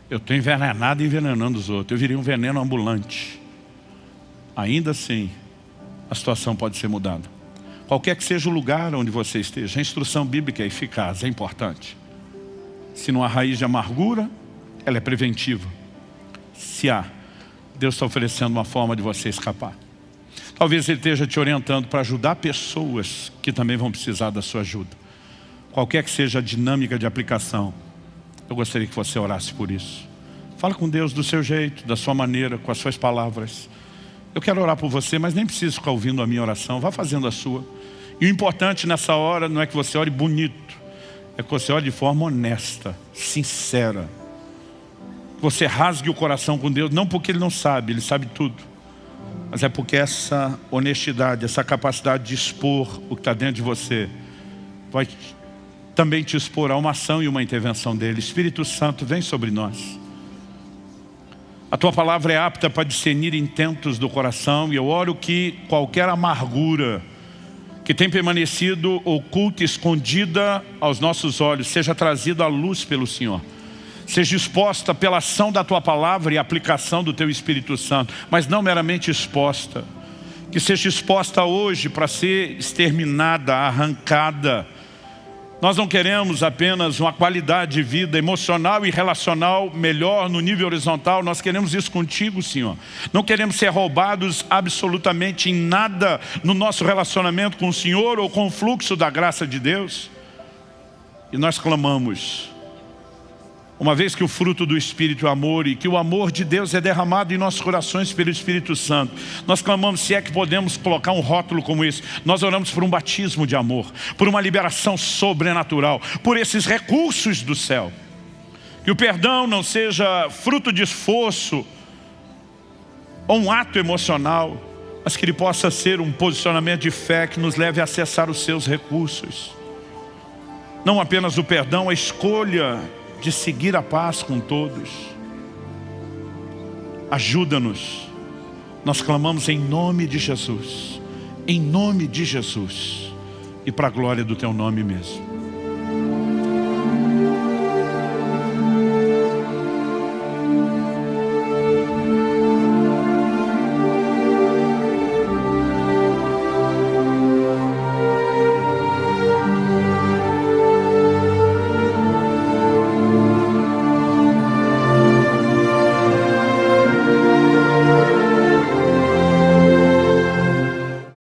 Eu estou envenenado e envenenando os outros. Eu virei um veneno ambulante. Ainda assim, a situação pode ser mudada. Qualquer que seja o lugar onde você esteja, a instrução bíblica é eficaz, é importante. Se não há raiz de amargura, ela é preventiva. Se há, Deus está oferecendo uma forma de você escapar. Talvez Ele esteja te orientando para ajudar pessoas que também vão precisar da sua ajuda. Qualquer que seja a dinâmica de aplicação, eu gostaria que você orasse por isso. Fala com Deus do seu jeito, da sua maneira, com as suas palavras. Eu quero orar por você, mas nem preciso ficar ouvindo a minha oração. Vá fazendo a sua. E o importante nessa hora não é que você ore bonito, é que você ore de forma honesta, sincera. Você rasgue o coração com Deus, não porque Ele não sabe, Ele sabe tudo. Mas é porque essa honestidade, essa capacidade de expor o que está dentro de você, vai também te expor a uma ação e uma intervenção dEle. Espírito Santo, vem sobre nós. A Tua palavra é apta para discernir intentos do coração, e eu oro que qualquer amargura que tem permanecido oculta, escondida aos nossos olhos, seja trazida à luz pelo Senhor. Seja exposta pela ação da Tua palavra e aplicação do Teu Espírito Santo, mas não meramente exposta. Que seja exposta hoje para ser exterminada, arrancada. Nós não queremos apenas uma qualidade de vida emocional e relacional melhor no nível horizontal. Nós queremos isso contigo, Senhor. Não queremos ser roubados absolutamente em nada no nosso relacionamento com o Senhor ou com o fluxo da graça de Deus. E nós clamamos Uma vez que o fruto do Espírito é o amor e que o amor de Deus é derramado em nossos corações pelo Espírito Santo, nós clamamos, se é que podemos colocar um rótulo como esse, nós oramos por um batismo de amor, por uma liberação sobrenatural, por esses recursos do céu. Que o perdão não seja fruto de esforço ou um ato emocional, mas que ele possa ser um posicionamento de fé que nos leve a acessar os seus recursos. Não apenas o perdão, a escolha de seguir a paz com todos. Ajuda-nos. Nós clamamos em nome de Jesus. Em nome de Jesus. E para a glória do teu nome mesmo.